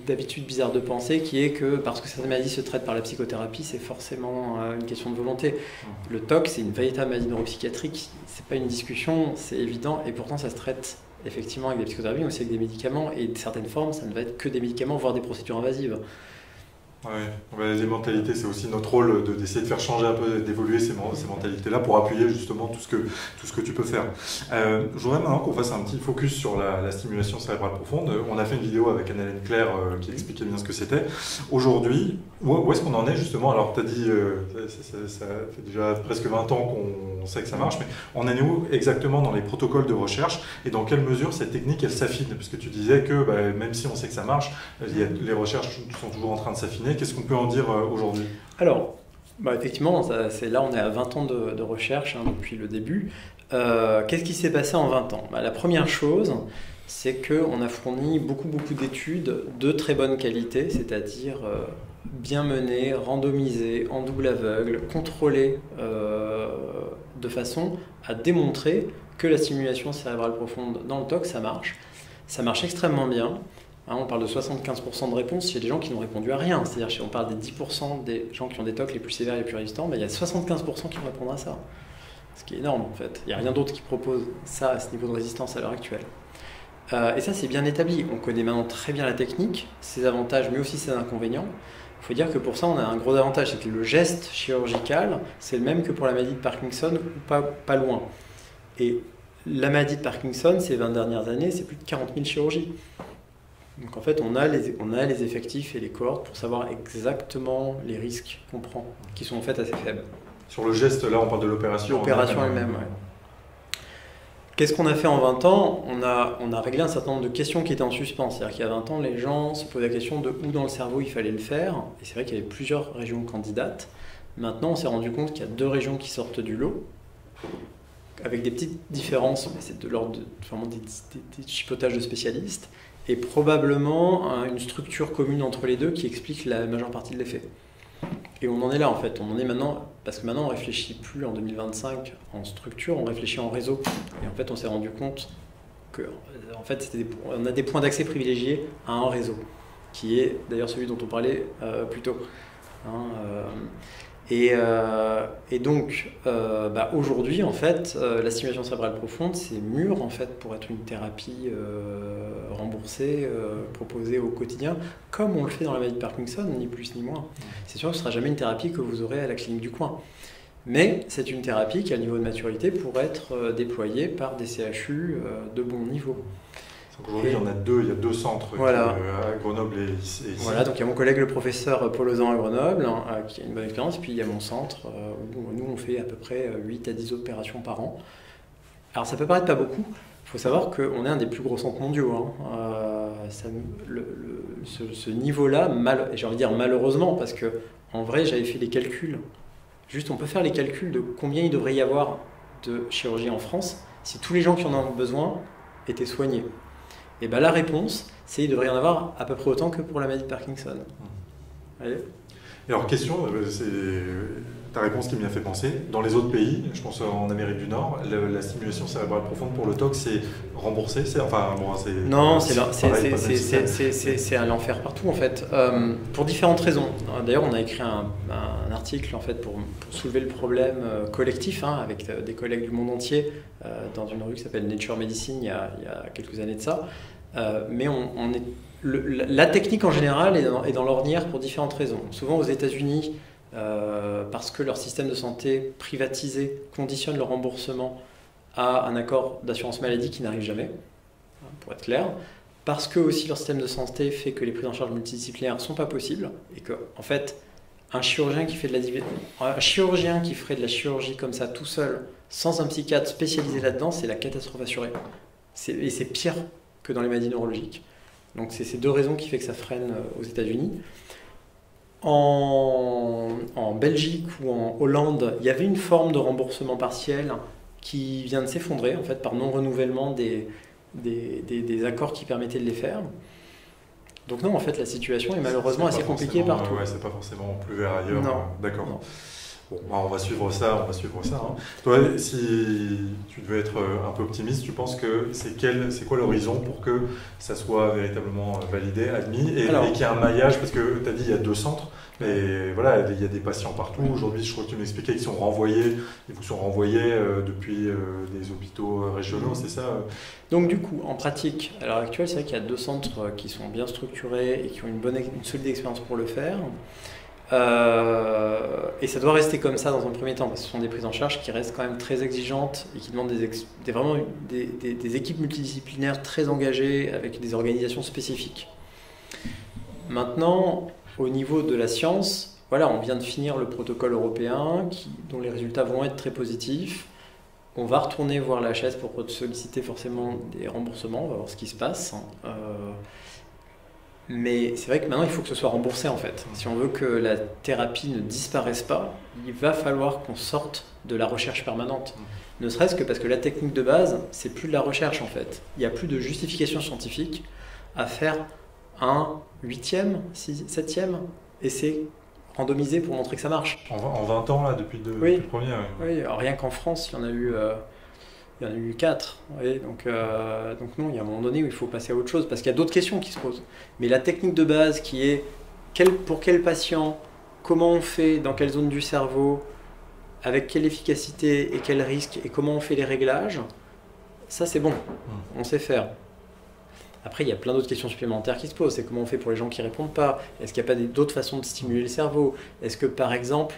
d'habitude bizarre de penser qui est que parce que certaines maladies se traitent par la psychothérapie, c'est forcément une question de volonté. Le TOC, c'est une véritable maladie neuropsychiatrique, c'est pas une discussion, c'est évident, et pourtant ça se traite effectivement avec des psychothérapies, mais aussi avec des médicaments, et de certaines formes, ça ne va être que des médicaments, voire des procédures invasives. Ouais, les mentalités, c'est aussi notre rôle d'essayer de faire changer un peu, d'évoluer ces mentalités-là pour appuyer justement tout ce que tu peux faire. Je voudrais maintenant qu'on fasse un petit focus sur la stimulation cérébrale profonde. On a fait une vidéo avec Anne-Hélène Claire qui expliquait bien ce que c'était. Aujourd'hui, où est-ce qu'on en est justement? Alors tu as dit, ça fait déjà presque 20 ans qu'on sait que ça marche, mais on en est où exactement dans les protocoles de recherche et dans quelle mesure cette technique elle s'affine? Parce que tu disais que même si on sait que ça marche, les recherches sont toujours en train de s'affiner. Qu'est-ce qu'on peut en dire aujourd'hui? Alors, effectivement, là on est à 20 ans de recherche depuis le début. Qu'est-ce qui s'est passé en 20 ans? La première chose, c'est qu'on a fourni beaucoup d'études de très bonne qualité, c'est-à-dire bien menées, randomisées, en double aveugle, contrôlées de façon à démontrer que la stimulation cérébrale profonde dans le TOC, ça marche. Ça marche extrêmement bien. On parle de 75% de réponses chez des gens qui n'ont répondu à rien. C'est-à-dire qu'on parle des 10% des gens qui ont des TOC les plus sévères et les plus résistants, mais il y a 75% qui vont répondre à ça. Ce qui est énorme en fait. Il n'y a rien d'autre qui propose ça à ce niveau de résistance à l'heure actuelle. Et ça, c'est bien établi. On connaît maintenant très bien la technique, ses avantages, mais aussi ses inconvénients. Il faut dire que pour ça, on a un gros avantage, c'est que le geste chirurgical, c'est le même que pour la maladie de Parkinson, ou pas loin. Et la maladie de Parkinson, ces 20 dernières années, c'est plus de 40 000 chirurgies. Donc en fait, on a les effectifs et les cohortes pour savoir exactement les risques qu'on prend, qui sont en fait assez faibles. Sur le geste, là, on parle de l'opération. L'opération elle-même, ouais. Qu'est-ce qu'on a fait en 20 ans? On a réglé un certain nombre de questions qui étaient en suspens. C'est-à-dire qu'il y a 20 ans, les gens se posaient la question de où dans le cerveau il fallait le faire. Et c'est vrai qu'il y avait plusieurs régions candidates. Maintenant, on s'est rendu compte qu'il y a 2 régions qui sortent du lot, avec des petites différences, mais c'est de l'ordre vraiment des chipotages de spécialistes. Et probablement une structure commune entre les deux qui explique la majeure partie de l'effet. Et on en est là en fait, on en est maintenant, parce que maintenant on ne réfléchit plus en 2025 en structure, on réfléchit en réseau. Et en fait on s'est rendu compte que en fait, on a des points d'accès privilégiés à un réseau, qui est d'ailleurs celui dont on parlait plus tôt. Et donc, aujourd'hui, en fait, la stimulation cérébrale profonde, c'est mûr en fait pour être une thérapie remboursée, proposée au quotidien, comme on le fait dans la maladie de Parkinson, ni plus ni moins. C'est sûr que ce ne sera jamais une thérapie que vous aurez à la clinique du coin. Mais c'est une thérapie qui a le niveau de maturité pour être déployée par des CHU de bon niveau. Aujourd'hui, il y a 2 centres à Grenoble et ici. Voilà, donc il y a mon collègue le professeur Paul Ozan à Grenoble, qui a une bonne expérience, puis il y a mon centre où nous on fait à peu près 8 à 10 opérations par an. Alors ça peut paraître pas beaucoup, il faut savoir qu'on est un des plus gros centres mondiaux. Ce niveau-là, j'ai envie de dire malheureusement, parce que en vrai j'avais fait les calculs. Juste on peut faire les calculs de combien il devrait y avoir de chirurgie en France si tous les gens qui en ont besoin étaient soignés. Et la réponse, c'est qu'il devrait y en avoir à peu près autant que pour la maladie de Parkinson. Allez. Et alors, question, c'est ta réponse qui m'y a fait penser. Dans les autres pays, je pense en Amérique du Nord, la stimulation cérébrale profonde pour le TOC, c'est remboursé. Non, c'est pareil, à l'enfer partout en fait, pour différentes raisons. D'ailleurs, on a écrit un article en fait pour soulever le problème collectif avec des collègues du monde entier dans une revue qui s'appelle Nature Medicine il y a quelques années de ça. Mais la technique en général est dans l'ornière pour différentes raisons. Souvent aux États-Unis, parce que leur système de santé privatisé conditionne le remboursement à un accord d'assurance maladie qui n'arrive jamais, pour être clair, parce que aussi leur système de santé fait que les prises en charge multidisciplinaires ne sont pas possibles, et que en fait un chirurgien qui ferait de la chirurgie comme ça tout seul, sans un psychiatre spécialisé là-dedans, c'est la catastrophe assurée. Et c'est pire que dans les maladies neurologiques. Donc c'est ces deux raisons qui fait que ça freine aux États-Unis. En Belgique ou en Hollande, il y avait une forme de remboursement partiel qui vient de s'effondrer en fait par non-renouvellement des accords qui permettaient de les faire. Donc non, en fait, la situation est malheureusement assez compliquée partout. Ouais, c'est pas forcément plus vers ailleurs. Non. D'accord. Non. Bon, on va suivre ça. Toi, si tu devais être un peu optimiste, tu penses que c'est quoi l'horizon pour que ça soit véritablement validé, admis, et qu'il y ait un maillage, parce que tu as dit il y a 2 centres, mais voilà, il y a des patients partout. Aujourd'hui, je crois que tu m'expliquais qu'ils vous sont renvoyés depuis des hôpitaux régionaux, c'est ça Donc du coup, en pratique, à l'heure actuelle, c'est vrai qu'il y a 2 centres qui sont bien structurés et qui ont une solide expérience pour le faire. Et ça doit rester comme ça dans un premier temps, parce que ce sont des prises en charge qui restent quand même très exigeantes et qui demandent vraiment des équipes multidisciplinaires très engagées avec des organisations spécifiques. Maintenant, au niveau de la science, voilà, on vient de finir le protocole européen dont les résultats vont être très positifs. On va retourner voir la HAS pour solliciter forcément des remboursements, on va voir ce qui se passe. Mais c'est vrai que maintenant il faut que ce soit remboursé en fait. Si on veut que la thérapie ne disparaisse pas, il va falloir qu'on sorte de la recherche permanente. Ne serait-ce que parce que la technique de base, c'est plus de la recherche en fait. Il n'y a plus de justification scientifique à faire un 8e, 7e essai randomisé pour montrer que ça marche. En 20 ans là, depuis le premier. Oui, alors, rien qu'en France, il y en a eu 4. Oui, donc non, il y a un moment donné où il faut passer à autre chose, parce qu'il y a d'autres questions qui se posent. Mais la technique de base qui est pour quel patient, comment on fait, dans quelle zone du cerveau, avec quelle efficacité et quel risque, et comment on fait les réglages, ça c'est bon, on sait faire. Après, il y a plein d'autres questions supplémentaires qui se posent. C'est comment on fait pour les gens qui ne répondent pas? Est-ce qu'il n'y a pas d'autres façons de stimuler le cerveau? Est-ce que par exemple,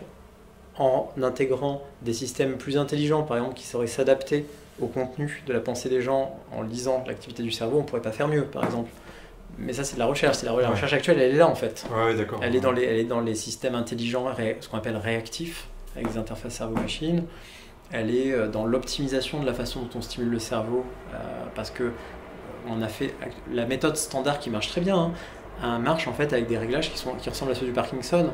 en intégrant des systèmes plus intelligents, par exemple, qui sauraient s'adapter au contenu de la pensée des gens en lisant l'activité du cerveau, on ne pourrait pas faire mieux, par exemple. Mais ça, c'est de la recherche. La recherche actuelle, elle est là, en fait. Ouais, d'accord. Elle est dans les systèmes intelligents, ce qu'on appelle réactifs, avec des interfaces cerveau-machine. Elle est dans l'optimisation de la façon dont on stimule le cerveau, parce que on a fait la méthode standard qui marche très bien, marche en fait avec des réglages qui ressemblent à ceux du Parkinson.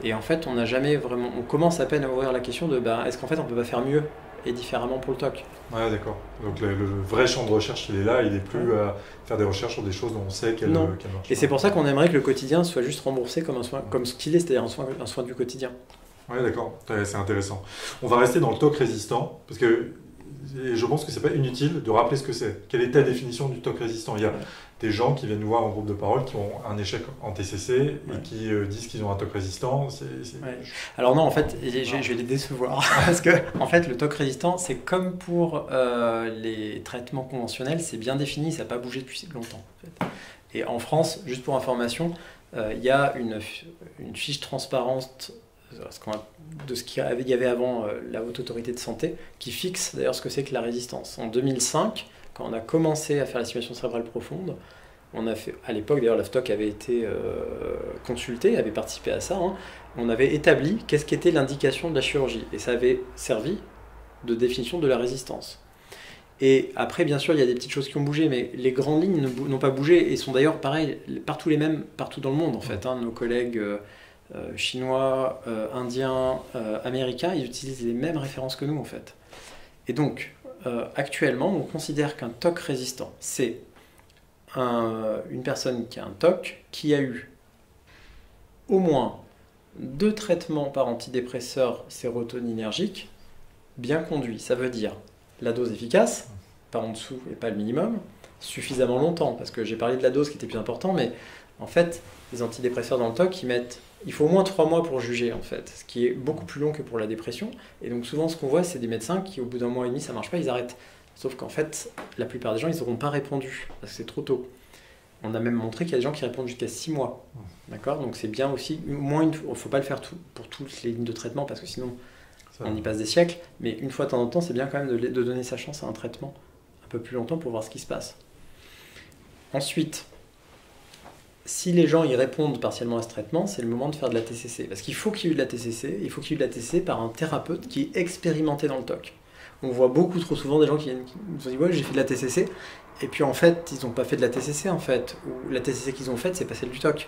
Et en fait, on commence à peine à ouvrir la question de est-ce qu'en fait on peut pas faire mieux et différemment pour le TOC. Ouais, d'accord. Donc le vrai champ de recherche, il est là, il n'est plus à faire des recherches sur des choses dont on sait qu'elles marchent. Et c'est pour ça qu'on aimerait que le quotidien soit juste remboursé comme un soin, comme ce qu'il est, c'est-à-dire un soin du quotidien. Ouais, d'accord. C'est intéressant. On va rester dans le TOC résistant, parce que je pense que c'est pas inutile de rappeler ce que c'est. Quelle est ta définition du TOC résistant? Il y a des gens qui viennent nous voir en groupe de parole qui ont un échec en TCC et qui disent qu'ils ont un TOC résistant. Ouais. Alors non, en fait, je vais les décevoir. Parce que en fait, le TOC résistant, c'est comme pour les traitements conventionnels, c'est bien défini, ça n'a pas bougé depuis longtemps. En fait. Et en France, juste pour information, il y a une fiche transparente de ce qu'il y avait avant la Haute Autorité de Santé, qui fixe d'ailleurs ce que c'est que la résistance. En 2005, quand on a commencé à faire la stimulation cérébrale profonde, on a fait, à l'époque d'ailleurs l'AFTOC avait été consulté, avait participé à ça, on avait établi qu'est-ce qu'était l'indication de la chirurgie, et ça avait servi de définition de la résistance. Et après, bien sûr, il y a des petites choses qui ont bougé, mais les grandes lignes n'ont pas bougé, et sont d'ailleurs pareil, partout les mêmes, partout dans le monde en fait. Nos collègues chinois, indiens, américains, ils utilisent les mêmes références que nous en fait. Et donc, actuellement, on considère qu'un TOC résistant, c'est une personne qui a un TOC, qui a eu au moins 2 traitements par antidépresseur sérotoninergique bien conduits. Ça veut dire la dose efficace, pas en dessous et pas le minimum, suffisamment longtemps, parce que j'ai parlé de la dose qui était plus important, mais en fait, les antidépresseurs dans le TOC, il faut au moins 3 mois pour juger, en fait, ce qui est beaucoup plus long que pour la dépression. Et donc souvent, ce qu'on voit, c'est des médecins qui, au bout d'un mois et demi, ça marche pas, ils arrêtent. Sauf qu'en fait, la plupart des gens, ils n'auront pas répondu, parce que c'est trop tôt. On a même montré qu'il y a des gens qui répondent jusqu'à 6 mois. D'accord ? Donc c'est bien aussi, au moins il ne faut pas le faire pour toutes les lignes de traitement, parce que sinon, on y passe des siècles. Mais une fois de temps en temps, c'est bien quand même de donner sa chance à un traitement un peu plus longtemps pour voir ce qui se passe. Ensuite, si les gens y répondent partiellement à ce traitement, c'est le moment de faire de la TCC. Parce qu'il faut qu'il y ait eu de la TCC, il faut qu'il y ait eu de la TCC par un thérapeute qui est expérimenté dans le TOC. On voit beaucoup trop souvent des gens qui nous ont dit « ouais, j'ai fait de la TCC », et puis en fait, ils n'ont pas fait de la TCC en fait, ou la TCC qu'ils ont faite, c'est pas celle du TOC.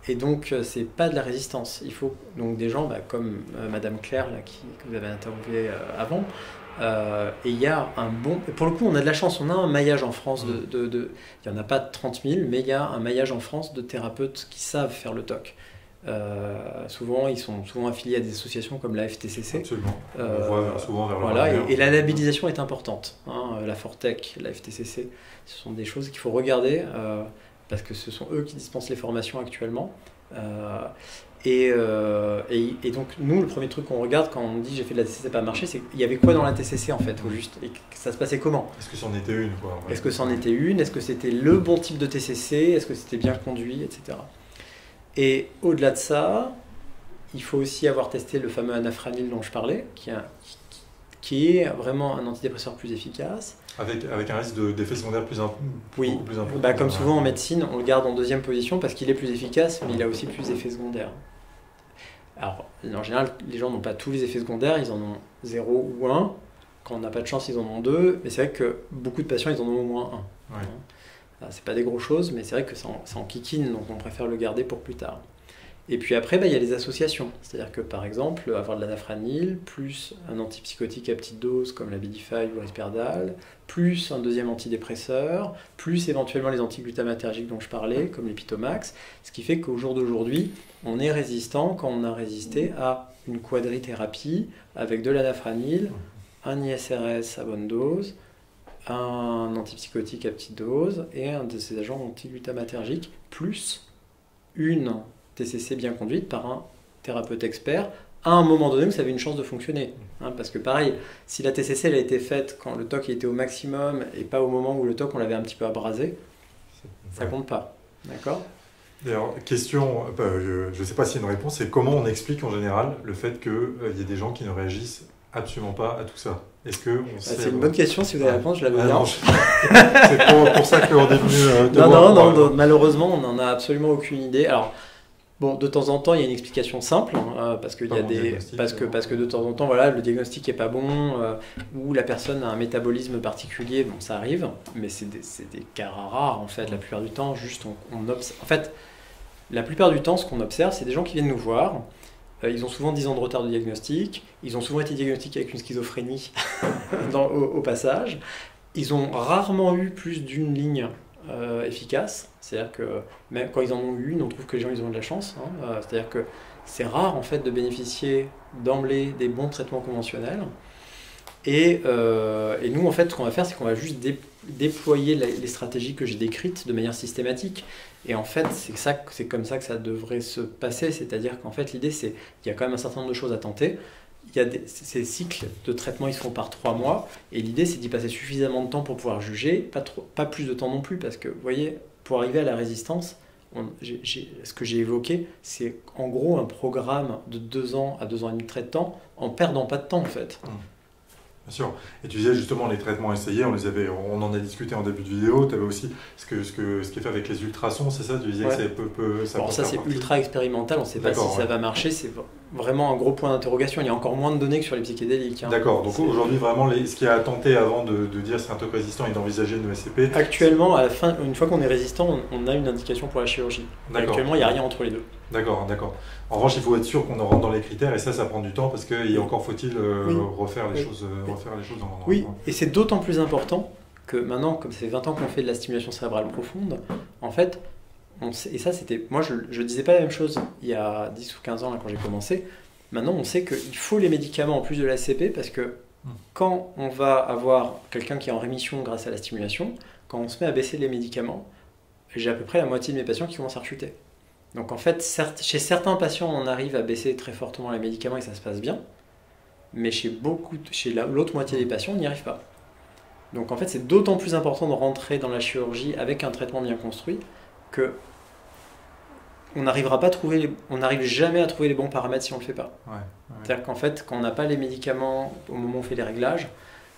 Et donc, c'est pas de la résistance. Il faut donc des gens comme Madame Claire, là, que vous avez interviewé avant, et il y a un bon... Pour le coup, on a de la chance, on a un maillage en France il n'y en a pas 30 000, mais il y a un maillage en France de thérapeutes qui savent faire le TOC. Souvent, ils sont souvent affiliés à des associations comme la FTCC. Absolument. On voit souvent vers le voilà, et la labellisation est importante. La Fortec, la FTCC, ce sont des choses qu'il faut regarder parce que ce sont eux qui dispensent les formations actuellement. Et donc, nous, le premier truc qu'on regarde quand on dit j'ai fait de la TCC, ça n'a pas marché, c'est qu'il y avait quoi dans la TCC en fait, au juste, et ça se passait comment ? Est-ce que c'en était une quoi, ouais. Est-ce que c'en était une ? Est-ce que c'était le bon type de TCC ? Est-ce que c'était bien conduit, etc. Et au-delà de ça, il faut aussi avoir testé le fameux anafranil dont je parlais, qui est vraiment un antidépresseur plus efficace. Avec un risque d'effet secondaire plus important. Comme souvent en médecine, on le garde en deuxième position parce qu'il est plus efficace, mais il a aussi plus d'effets secondaires. Alors, en général, les gens n'ont pas tous les effets secondaires, ils en ont 0 ou 1. Quand on n'a pas de chance, ils en ont 2. Mais c'est vrai que beaucoup de patients, ils en ont au moins 1. Ouais. C'est pas des grosses choses, mais c'est vrai que ça en kikine, donc on préfère le garder pour plus tard. Et puis après, il y a les associations. C'est-à-dire que par exemple, avoir de l'anafranil, plus un antipsychotique à petite dose comme la Bedify ou Risperdal, plus un deuxième antidépresseur, plus éventuellement les antiglutamatergiques dont je parlais, comme l'Epitomax, ce qui fait qu'au jour d'aujourd'hui, on est résistant quand on a résisté à une quadrithérapie avec de l'anafranil, un ISRS à bonne dose, un antipsychotique à petite dose et un de ces agents antiglutamatergiques, plus une TCC bien conduite par un thérapeute expert à un moment donné où ça avait une chance de fonctionner. Parce que pareil, si la TCC elle a été faite quand le TOC était au maximum et pas au moment où le TOC on l'avait un petit peu abrasé, ça compte pas. D'accord ? D'ailleurs, question, je ne sais pas s'il y a une réponse, c'est comment on explique en général le fait qu'il y ait des gens qui ne réagissent absolument pas à tout ça. Est-ce que c'est une bonne question, si vous avez la réponse, je la veux bien. C'est pour ça qu'on est venu Non, malheureusement, on n'en a absolument aucune idée. Alors, bon, de temps en temps, il y a une explication simple, parce que de temps en temps, voilà, le diagnostic n'est pas bon, ou la personne a un métabolisme particulier, bon, ça arrive, mais c'est des cas rares, en fait. La plupart du temps, juste on observe. En fait, la plupart du temps, ce qu'on observe, c'est des gens qui viennent nous voir. Ils ont souvent 10 ans de retard de diagnostic, ils ont souvent été diagnostiqués avec une schizophrénie au passage, ils ont rarement eu plus d'une ligne efficace, c'est-à-dire que même quand ils en ont eu une, on trouve que les gens ils ont de la chance, c'est-à-dire que c'est rare en fait de bénéficier d'emblée des bons traitements conventionnels, et nous en fait ce qu'on va faire c'est qu'on va juste déployer les stratégies que j'ai décrites de manière systématique. Et en fait, c'est comme ça que ça devrait se passer, c'est-à-dire qu'en fait, l'idée, c'est qu'il y a quand même un certain nombre de choses à tenter. Ces cycles de traitement, ils se font par 3 mois, et l'idée, c'est d'y passer suffisamment de temps pour pouvoir juger, pas plus de temps non plus, parce que, vous voyez, pour arriver à la résistance, ce que j'ai évoqué, c'est en gros un programme de 2 ans à 2 ans et demi de traitement, en perdant pas de temps, en fait. Bien sûr. Et tu disais justement les traitements essayés, on en a discuté en début de vidéo. Tu avais aussi ce qui est fait avec les ultrasons, c'est ça ? Tu disais que ça c'est ultra expérimental, on ne sait pas si ça va marcher. C'est vraiment un gros point d'interrogation. Il y a encore moins de données que sur les psychédéliques. D'accord. Donc aujourd'hui, vraiment, ce qui a tenté avant de dire c'est un TOC résistant et d'envisager une ESCP. Actuellement, à la fin, une fois qu'on est résistant, on a une indication pour la chirurgie. Actuellement, il n'y a rien entre les deux. D'accord. En revanche, il faut être sûr qu'on rentre dans les critères et ça prend du temps parce qu'il encore faut-il refaire les choses dans Oui, et c'est d'autant plus important que maintenant, comme ça fait 20 ans qu'on fait de la stimulation cérébrale profonde, en fait, et ça, c'était. Moi, je disais pas la même chose il y a 10 ou 15 ans, là, quand j'ai commencé. Maintenant, on sait qu'il faut les médicaments en plus de la CP parce que quand on va avoir quelqu'un qui est en rémission grâce à la stimulation, quand on se met à baisser les médicaments, j'ai à peu près la moitié de mes patients qui commencent à rechuter. Donc en fait, chez certains patients, on arrive à baisser très fortement les médicaments et ça se passe bien, mais chez l'autre moitié des patients, on n'y arrive pas. Donc en fait, c'est d'autant plus important de rentrer dans la chirurgie avec un traitement bien construit que on n'arrive jamais à trouver les bons paramètres si on ne le fait pas. C'est-à-dire qu'en fait, quand on n'a pas les médicaments au moment où on fait les réglages,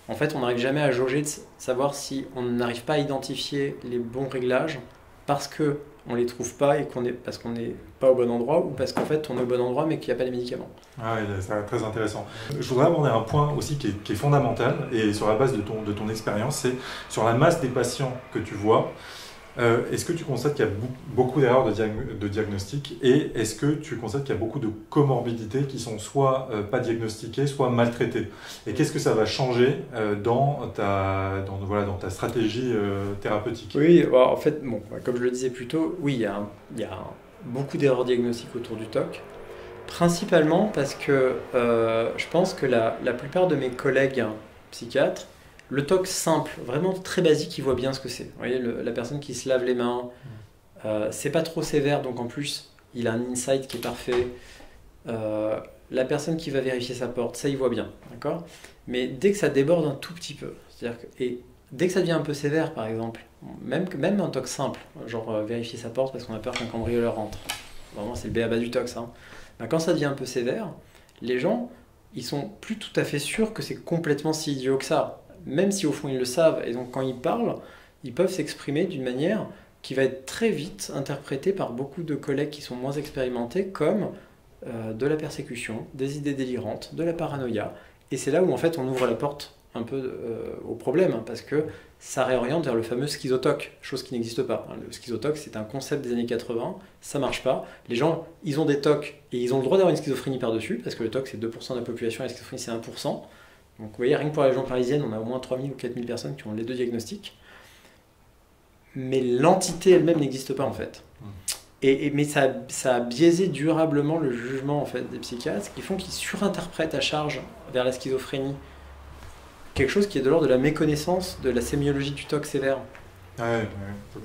en fait, on n'arrive jamais à jauger de savoir si on n'arrive pas à identifier les bons réglages parce que on les trouve pas et parce qu'on n'est pas au bon endroit ou parce qu'en fait on est au bon endroit mais qu'il n'y a pas les médicaments. Ah oui, c'est très intéressant. Je voudrais aborder un point aussi qui est fondamental et sur la base de ton expérience, c'est sur la masse des patients que tu vois. Est-ce que tu constates qu'il y a beaucoup d'erreurs de diagnostic et est-ce que tu constates qu'il y a beaucoup de comorbidités qui sont soit pas diagnostiquées, soit maltraitées? Et qu'est-ce que ça va changer dans ta stratégie thérapeutique? Oui, en fait, bon, comme je le disais plus tôt, oui, il y a beaucoup d'erreurs diagnostiques autour du TOC, principalement parce que je pense que la plupart de mes collègues psychiatres, le TOC simple, vraiment très basique, il voit bien ce que c'est. Vous voyez, la personne qui se lave les mains, c'est pas trop sévère, donc en plus, il a un insight qui est parfait. La personne qui va vérifier sa porte, ça, il voit bien, d'accord? Mais dès que ça déborde un tout petit peu, et dès que ça devient un peu sévère, par exemple, même un TOC simple, genre vérifier sa porte parce qu'on a peur qu'un cambrioleur rentre, vraiment, c'est le b.a-ba du TOC, ça. Ben, quand ça devient un peu sévère, les gens, ils sont plus tout à fait sûrs que c'est complètement si idiot que ça. Même si au fond ils le savent, et donc quand ils parlent, ils peuvent s'exprimer d'une manière qui va être très vite interprétée par beaucoup de collègues qui sont moins expérimentés comme de la persécution, des idées délirantes, de la paranoïa. Et c'est là où en fait on ouvre la porte un peu au problème, hein, parce que ça réoriente vers le fameux schizotoc, chose qui n'existe pas. Le schizotoc, c'est un concept des années 80, ça marche pas. Les gens, ils ont des tocs et ils ont le droit d'avoir une schizophrénie par-dessus, parce que le toc c'est 2% de la population et la schizophrénie c'est 1%. Donc vous voyez, rien que pour la région parisienne, on a au moins 3000 ou 4000 personnes qui ont les deux diagnostics. Mais l'entité elle-même n'existe pas en fait. Mais ça a biaisé durablement le jugement en fait, des psychiatres, qui font qu'ils surinterprètent à charge vers la schizophrénie quelque chose qui est de l'ordre de la méconnaissance de la sémiologie du TOC sévère.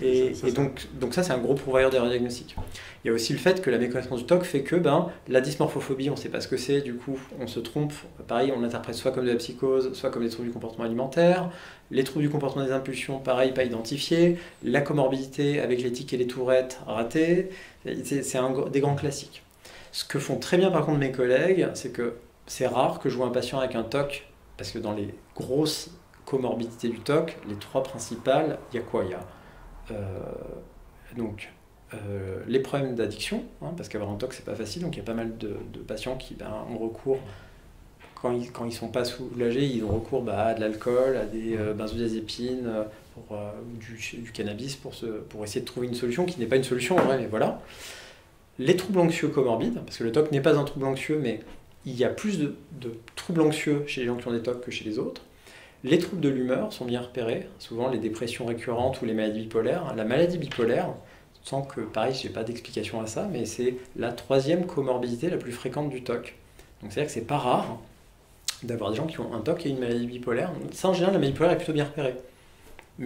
Et donc ça, c'est un gros pourvoyeur d'erreurs diagnostiques. Il y a aussi le fait que la méconnaissance du TOC fait que la dysmorphophobie, on ne sait pas ce que c'est, du coup on se trompe. Pareil, on l'interprète soit comme de la psychose, soit comme des troubles du comportement alimentaire. Les troubles du comportement des impulsions, pareil, pas identifiés. La comorbidité avec les tics et les tourettes, ratés. C'est des grands classiques. Ce que font très bien par contre mes collègues, c'est que c'est rare que je vois un patient avec un TOC, parce que dans les grosses comorbidités du TOC, les trois principales, il y a quoi? Il y a les problèmes d'addiction, hein, parce qu'avoir un TOC c'est pas facile, donc il y a pas mal de patients qui ont recours, quand ils ne sont pas soulagés, ils ont recours à de l'alcool, à des benzodiazépines, du cannabis pour essayer de trouver une solution qui n'est pas une solution en vrai, mais voilà. Les troubles anxieux comorbides, parce que le TOC n'est pas un trouble anxieux, mais il y a plus de troubles anxieux chez les gens qui ont des TOC que chez les autres. Les troubles de l'humeur sont bien repérés, souvent les dépressions récurrentes ou les maladies bipolaires. La maladie bipolaire, sans que, pareil, je n'ai pas d'explication à ça, mais c'est la troisième comorbidité la plus fréquente du TOC. Donc c'est-à-dire que c'est pas rare d'avoir des gens qui ont un TOC et une maladie bipolaire. Ça, en général, la maladie bipolaire est plutôt bien repérée.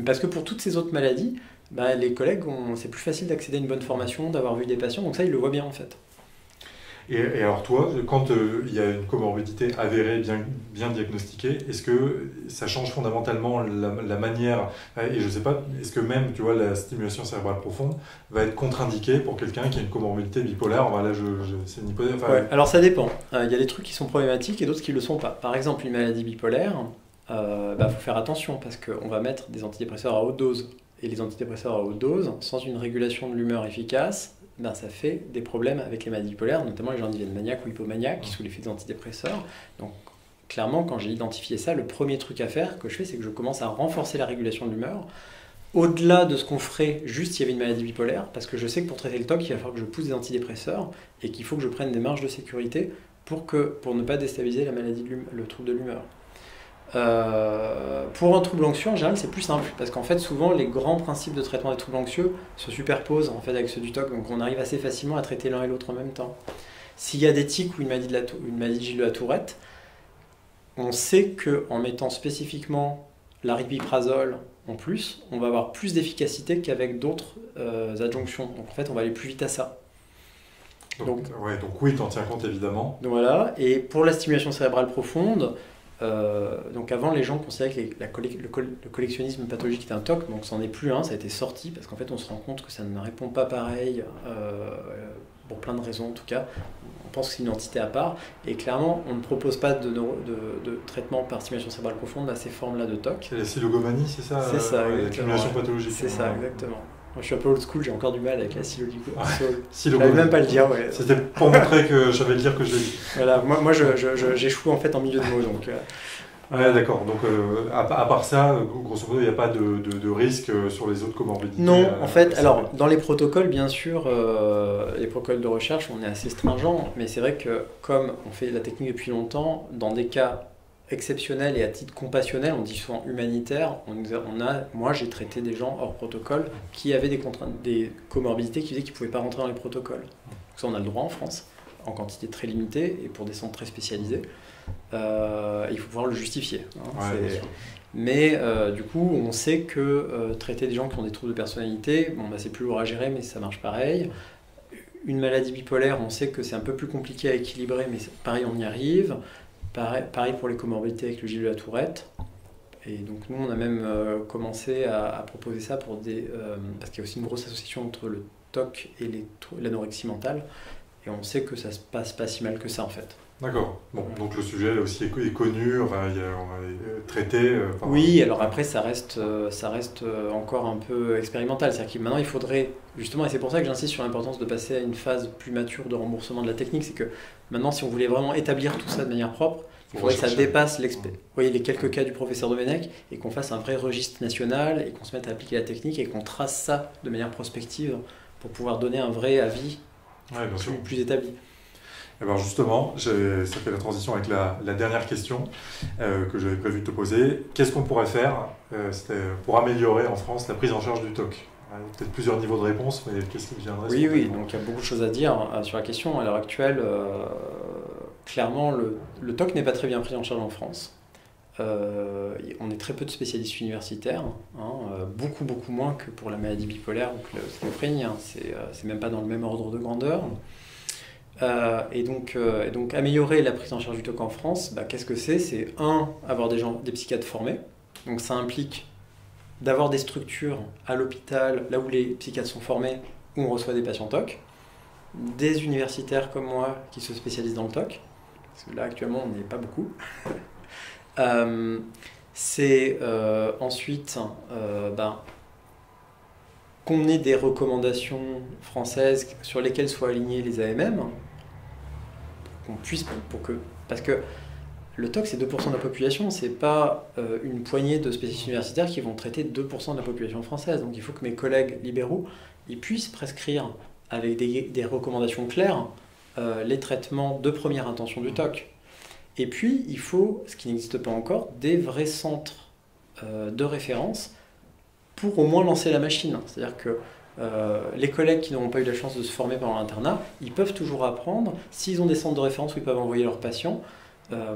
Parce que pour toutes ces autres maladies, les collègues, c'est plus facile d'accéder à une bonne formation, d'avoir vu des patients, donc ça, ils le voient bien en fait. Et alors toi, quand il y a une comorbidité avérée, bien diagnostiquée, est-ce que ça change fondamentalement la manière, et je ne sais pas, est-ce que même tu vois, la stimulation cérébrale profonde va être contre-indiquée pour quelqu'un qui a une comorbidité bipolaire? Là, c'est une hypothèse. Ouais, alors ça dépend. Il y a des trucs qui sont problématiques et d'autres qui ne le sont pas. Par exemple, une maladie bipolaire, faut faire attention parce qu'on va mettre des antidépresseurs à haute dose. Et les antidépresseurs à haute dose, sans une régulation de l'humeur efficace, ça fait des problèmes avec les maladies bipolaires, notamment les gens qui deviennent maniaques ou hypomaniaques sous l'effet des antidépresseurs. Donc clairement, quand j'ai identifié ça, le premier truc à faire que je fais, c'est que je commence à renforcer la régulation de l'humeur, au-delà de ce qu'on ferait juste s'il y avait une maladie bipolaire, parce que je sais que pour traiter le TOC, il va falloir que je pousse des antidépresseurs et qu'il faut que je prenne des marges de sécurité pour ne pas déstabiliser la maladie le trouble de l'humeur. Pour un trouble anxieux, en général, c'est plus simple parce qu'en fait, souvent, les grands principes de traitement des troubles anxieux se superposent en fait avec ceux du TOC, donc on arrive assez facilement à traiter l'un et l'autre en même temps. S'il y a des tics ou une maladie de Gilles de la Tourette, on sait qu'en mettant spécifiquement l'aripiprazole en plus, on va avoir plus d'efficacité qu'avec d'autres adjonctions. Donc en fait, on va aller plus vite à ça. Donc oui, tu en tiens compte évidemment. Donc voilà, et pour la stimulation cérébrale profonde, donc avant les gens considéraient que le collectionnisme pathologique était un TOC, donc c'en est plus un, ça a été sorti parce qu'en fait on se rend compte que ça ne répond pas pareil, pour plein de raisons en tout cas. On pense que c'est une entité à part, et clairement on ne propose pas de traitement par stimulation cérébrale profonde à ces formes-là de TOC. C'est la silogomanie, c'est ça? C'est ça, l'accumulation pathologique. C'est ça, exactement. Moi, je suis un peu old school, j'ai encore du mal avec la silogomanie. Je n'avais même pas le dire. Ouais. C'était pour montrer que j'avais le dire que je l'ai dit. Voilà, moi j'échoue en fait en milieu de mots. Donc, ouais, d'accord. Donc à part ça, grosso modo, il n'y a pas de risque sur les autres comorbidités? Non, en fait, alors dans les protocoles, bien sûr, les protocoles de recherche, on est assez stringent, mais c'est vrai que comme on fait la technique depuis longtemps, dans des cas exceptionnel et à titre compassionnel, on dit souvent humanitaire, moi j'ai traité des gens hors protocole qui avaient des contraintes, des comorbidités qui faisaient qu'ils ne pouvaient pas rentrer dans les protocoles. Donc ça on a le droit en France, en quantité très limitée et pour des centres très spécialisés. Il faut pouvoir le justifier. Mais du coup on sait que traiter des gens qui ont des troubles de personnalité, c'est plus lourd à gérer mais ça marche pareil. Une maladie bipolaire, on sait que c'est un peu plus compliqué à équilibrer mais pareil on y arrive. Pareil pour les comorbidités avec le Gilles de la Tourette. Et donc nous, on a même commencé à proposer ça pour parce qu'il y a aussi une grosse association entre le TOC et l'anorexie mentale. Et on sait que ça se passe pas si mal que ça en fait. D'accord. Bon, donc le sujet aussi est connu, on va traité. Oui, alors après ça reste encore un peu expérimental. C'est-à-dire que maintenant il faudrait, justement, et c'est pour ça que j'insiste sur l'importance de passer à une phase plus mature de remboursement de la technique, c'est que maintenant si on voulait vraiment établir tout ça de manière propre, il faudrait que ça dépasse les quelques cas du professeur Domenech et qu'on fasse un vrai registre national et qu'on se mette à appliquer la technique et qu'on trace ça de manière prospective pour pouvoir donner un vrai avis plus établi. Alors justement, ça fait la transition avec la dernière question que j'avais prévu de te poser. Qu'est-ce qu'on pourrait faire pour améliorer en France la prise en charge du TOC? Peut-être plusieurs niveaux de réponse, mais qu'est-ce qui viendrait? Oui, donc il y a beaucoup de choses à dire sur la question. À l'heure actuelle, clairement, le TOC n'est pas très bien pris en charge en France. On est très peu de spécialistes universitaires, beaucoup moins que pour la maladie bipolaire ou que la schizophrénie. C'est même pas dans le même ordre de grandeur. Et donc améliorer la prise en charge du TOC en France, qu'est-ce que c'est? C'est avoir des psychiatres formés. Donc ça implique d'avoir des structures à l'hôpital, là où les psychiatres sont formés, où on reçoit des patients TOC, des universitaires comme moi qui se spécialisent dans le TOC, parce que là actuellement on n'y est pas beaucoup. C'est ensuite qu'on ait des recommandations françaises sur lesquelles soient alignés les AMM, qu'on puisse, parce que le TOC c'est 2% de la population, c'est pas une poignée de spécialistes universitaires qui vont traiter 2% de la population française. Donc il faut que mes collègues libéraux ils puissent prescrire avec des recommandations claires les traitements de première intention du TOC. Et puis il faut, ce qui n'existe pas encore, des vrais centres de référence pour au moins lancer la machine. C'est-à-dire que les collègues qui n'auront pas eu la chance de se former pendant l'internat, ils peuvent toujours apprendre. S'ils ont des centres de référence où ils peuvent envoyer leurs patients,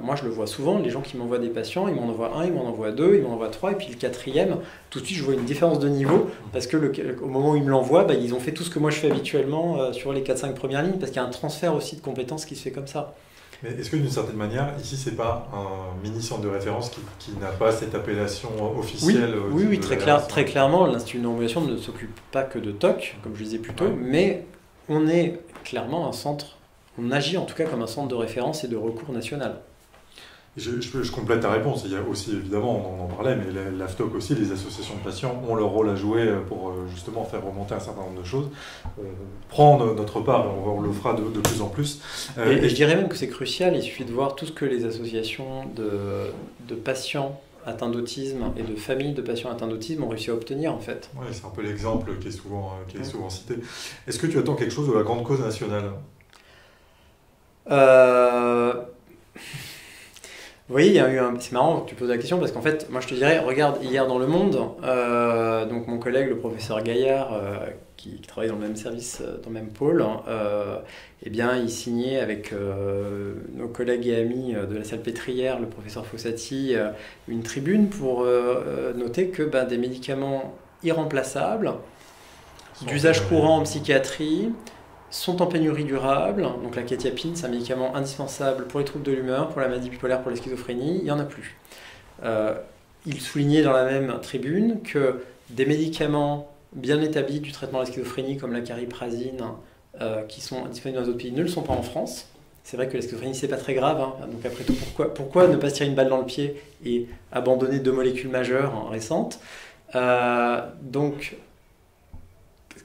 moi je le vois souvent, les gens qui m'envoient des patients, ils m'en envoient un, ils m'en envoient deux, ils m'en envoient trois, et puis le quatrième, tout de suite je vois une différence de niveau, parce que au moment où ils me l'envoient, ils ont fait tout ce que moi je fais habituellement sur les 4-5 premières lignes, parce qu'il y a un transfert aussi de compétences qui se fait comme ça. Mais est-ce que d'une certaine manière, ici, c'est pas un mini centre de référence qui n'a pas cette appellation officielle? Oui, très clairement, l'Institut de neuromodulation ne s'occupe pas que de TOC, comme je le disais plus tôt, mais on est clairement un centre, on agit en tout cas comme un centre de référence et de recours national. Je complète ta réponse. Il y a aussi, évidemment, on en parlait, mais l'AFTOC aussi, les associations de patients ont leur rôle à jouer pour justement faire remonter un certain nombre de choses. On prend notre part, on le fera de plus en plus. Et je dirais même que c'est crucial, il suffit de voir tout ce que les associations de patients atteints d'autisme et de familles de patients atteints d'autisme ont réussi à obtenir en fait. Oui, c'est un peu l'exemple qui est souvent cité. Est-ce que tu attends quelque chose de la grande cause nationale ? Oui, il y a eu c'est marrant que tu poses la question parce qu'en fait, moi je te dirais, regarde, hier dans Le Monde, donc mon collègue, le professeur Gaillard, qui travaille dans le même service, dans le même pôle, eh bien, il signait avec nos collègues et amis de la Salpêtrière, le professeur Fossati, une tribune pour noter que des médicaments irremplaçables, d'usage courant en psychiatrie, sont en pénurie durable. Donc la quétiapine, c'est un médicament indispensable pour les troubles de l'humeur, pour la maladie bipolaire, pour la schizophrénie, il n'y en a plus. Il soulignait dans la même tribune que des médicaments bien établis du traitement de la schizophrénie, comme la cariprazine, qui sont disponibles dans les autres pays, ne le sont pas en France. C'est vrai que la schizophrénie, c'est pas très grave, hein. Donc après tout, pourquoi ne pas se tirer une balle dans le pied et abandonner 2 molécules majeures récentes? Donc,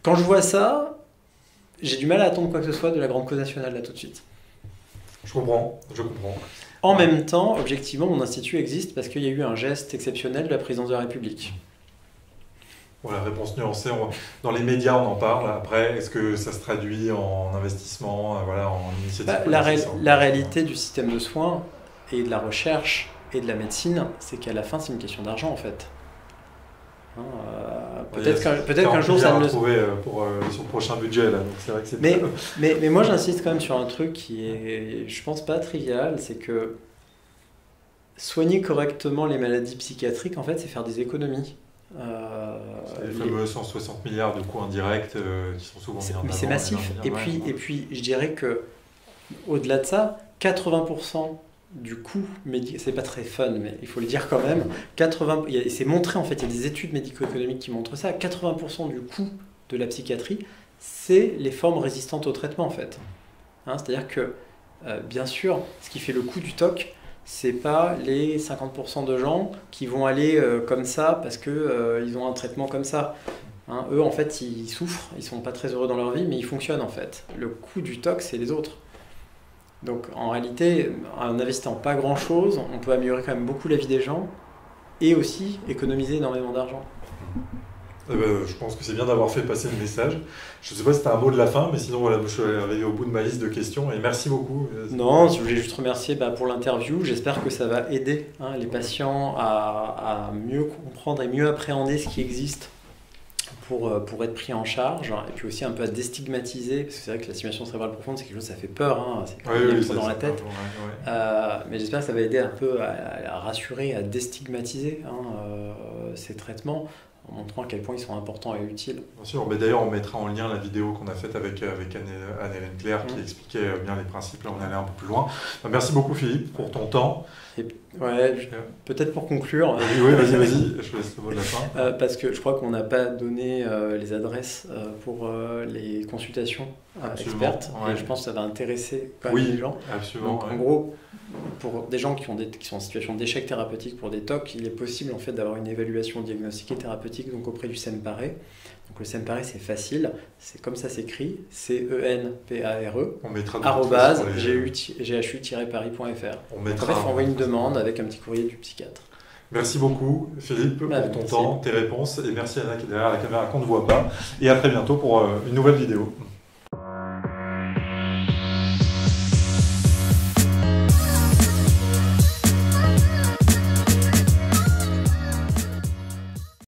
quand je vois ça, j'ai du mal à attendre quoi que ce soit de la grande cause nationale là tout de suite. Je comprends. En même temps, objectivement, mon institut existe parce qu'il y a eu un geste exceptionnel de la présidence de la République. Voilà, réponse nuancée. Dans les médias, on en parle. Après, est-ce que ça se traduit en investissement, en initiative politique, la réalité du système de soins et de la recherche et de la médecine, c'est qu'à la fin, c'est une question d'argent en fait. Peut-être qu'un jour ça ne le trouver pour son prochain budget là. Donc c'est vrai que c'est mais moi j'insiste quand même sur un truc qui est, je pense, pas trivial, c'est que soigner correctement les maladies psychiatriques, en fait, c'est faire des économies. C'est les fameux 160 milliards de coûts indirects qui sont souvent mis en avant. Mais c'est massif. Et puis je dirais que au-delà de ça, 80% du coût médical, c'est pas très fun, mais il faut le dire quand même, c'est montré en fait, il y a des études médico-économiques qui montrent ça, 80% du coût de la psychiatrie, c'est les formes résistantes au traitement en fait. C'est-à-dire que, bien sûr, ce qui fait le coût du TOC, c'est pas les 50% de gens qui vont aller comme ça parce qu'ils ont un traitement comme ça. Eux, en fait, ils souffrent, ils sont pas très heureux dans leur vie, mais ils fonctionnent en fait. Le coût du TOC, c'est les autres. Donc en réalité, en investissant pas grand-chose, on peut améliorer quand même beaucoup la vie des gens et aussi économiser énormément d'argent. Je pense que c'est bien d'avoir fait passer le message. Je ne sais pas si c'était un mot de la fin, mais sinon voilà, je suis arrivé au bout de ma liste de questions et merci beaucoup. Non, je voulais juste remercier pour l'interview. J'espère que ça va aider les patients à mieux comprendre et mieux appréhender ce qui existe pour être pris en charge, et puis aussi un peu à déstigmatiser, parce que c'est vrai que la stimulation cérébrale profonde, c'est quelque chose, ça fait peur, c'est trop dans la tête. Mais j'espère que ça va aider un peu à rassurer, à déstigmatiser ces traitements, en montrant à quel point ils sont importants et utiles. Bien sûr, mais d'ailleurs on mettra en lien la vidéo qu'on a faite avec Anne-Hélène Claire qui expliquait bien les principes, là on allait un peu plus loin. Merci beaucoup Philippe pour ton temps. Peut-être pour conclure. Oui, vas-y, je te laisse le mot de la fin. Parce que je crois qu'on n'a pas donné les adresses pour les consultations expertes, et je pense que ça va intéresser quand même les gens. Absolument. Donc, en gros, pour des gens qui sont en situation d'échec thérapeutique pour des TOC, il est possible en fait d'avoir une évaluation diagnostique et thérapeutique donc auprès du CEMPARE. Donc le CEMPARE, c'est facile, c'est comme ça s'écrit, CENPARE, @ghu-paris.fr. Il faut envoyer une demande avec un petit courrier du psychiatre. Merci beaucoup Philippe pour ton temps, tes réponses, et merci à Anna qui est derrière la caméra qu'on ne voit pas. Et à très bientôt pour une nouvelle vidéo.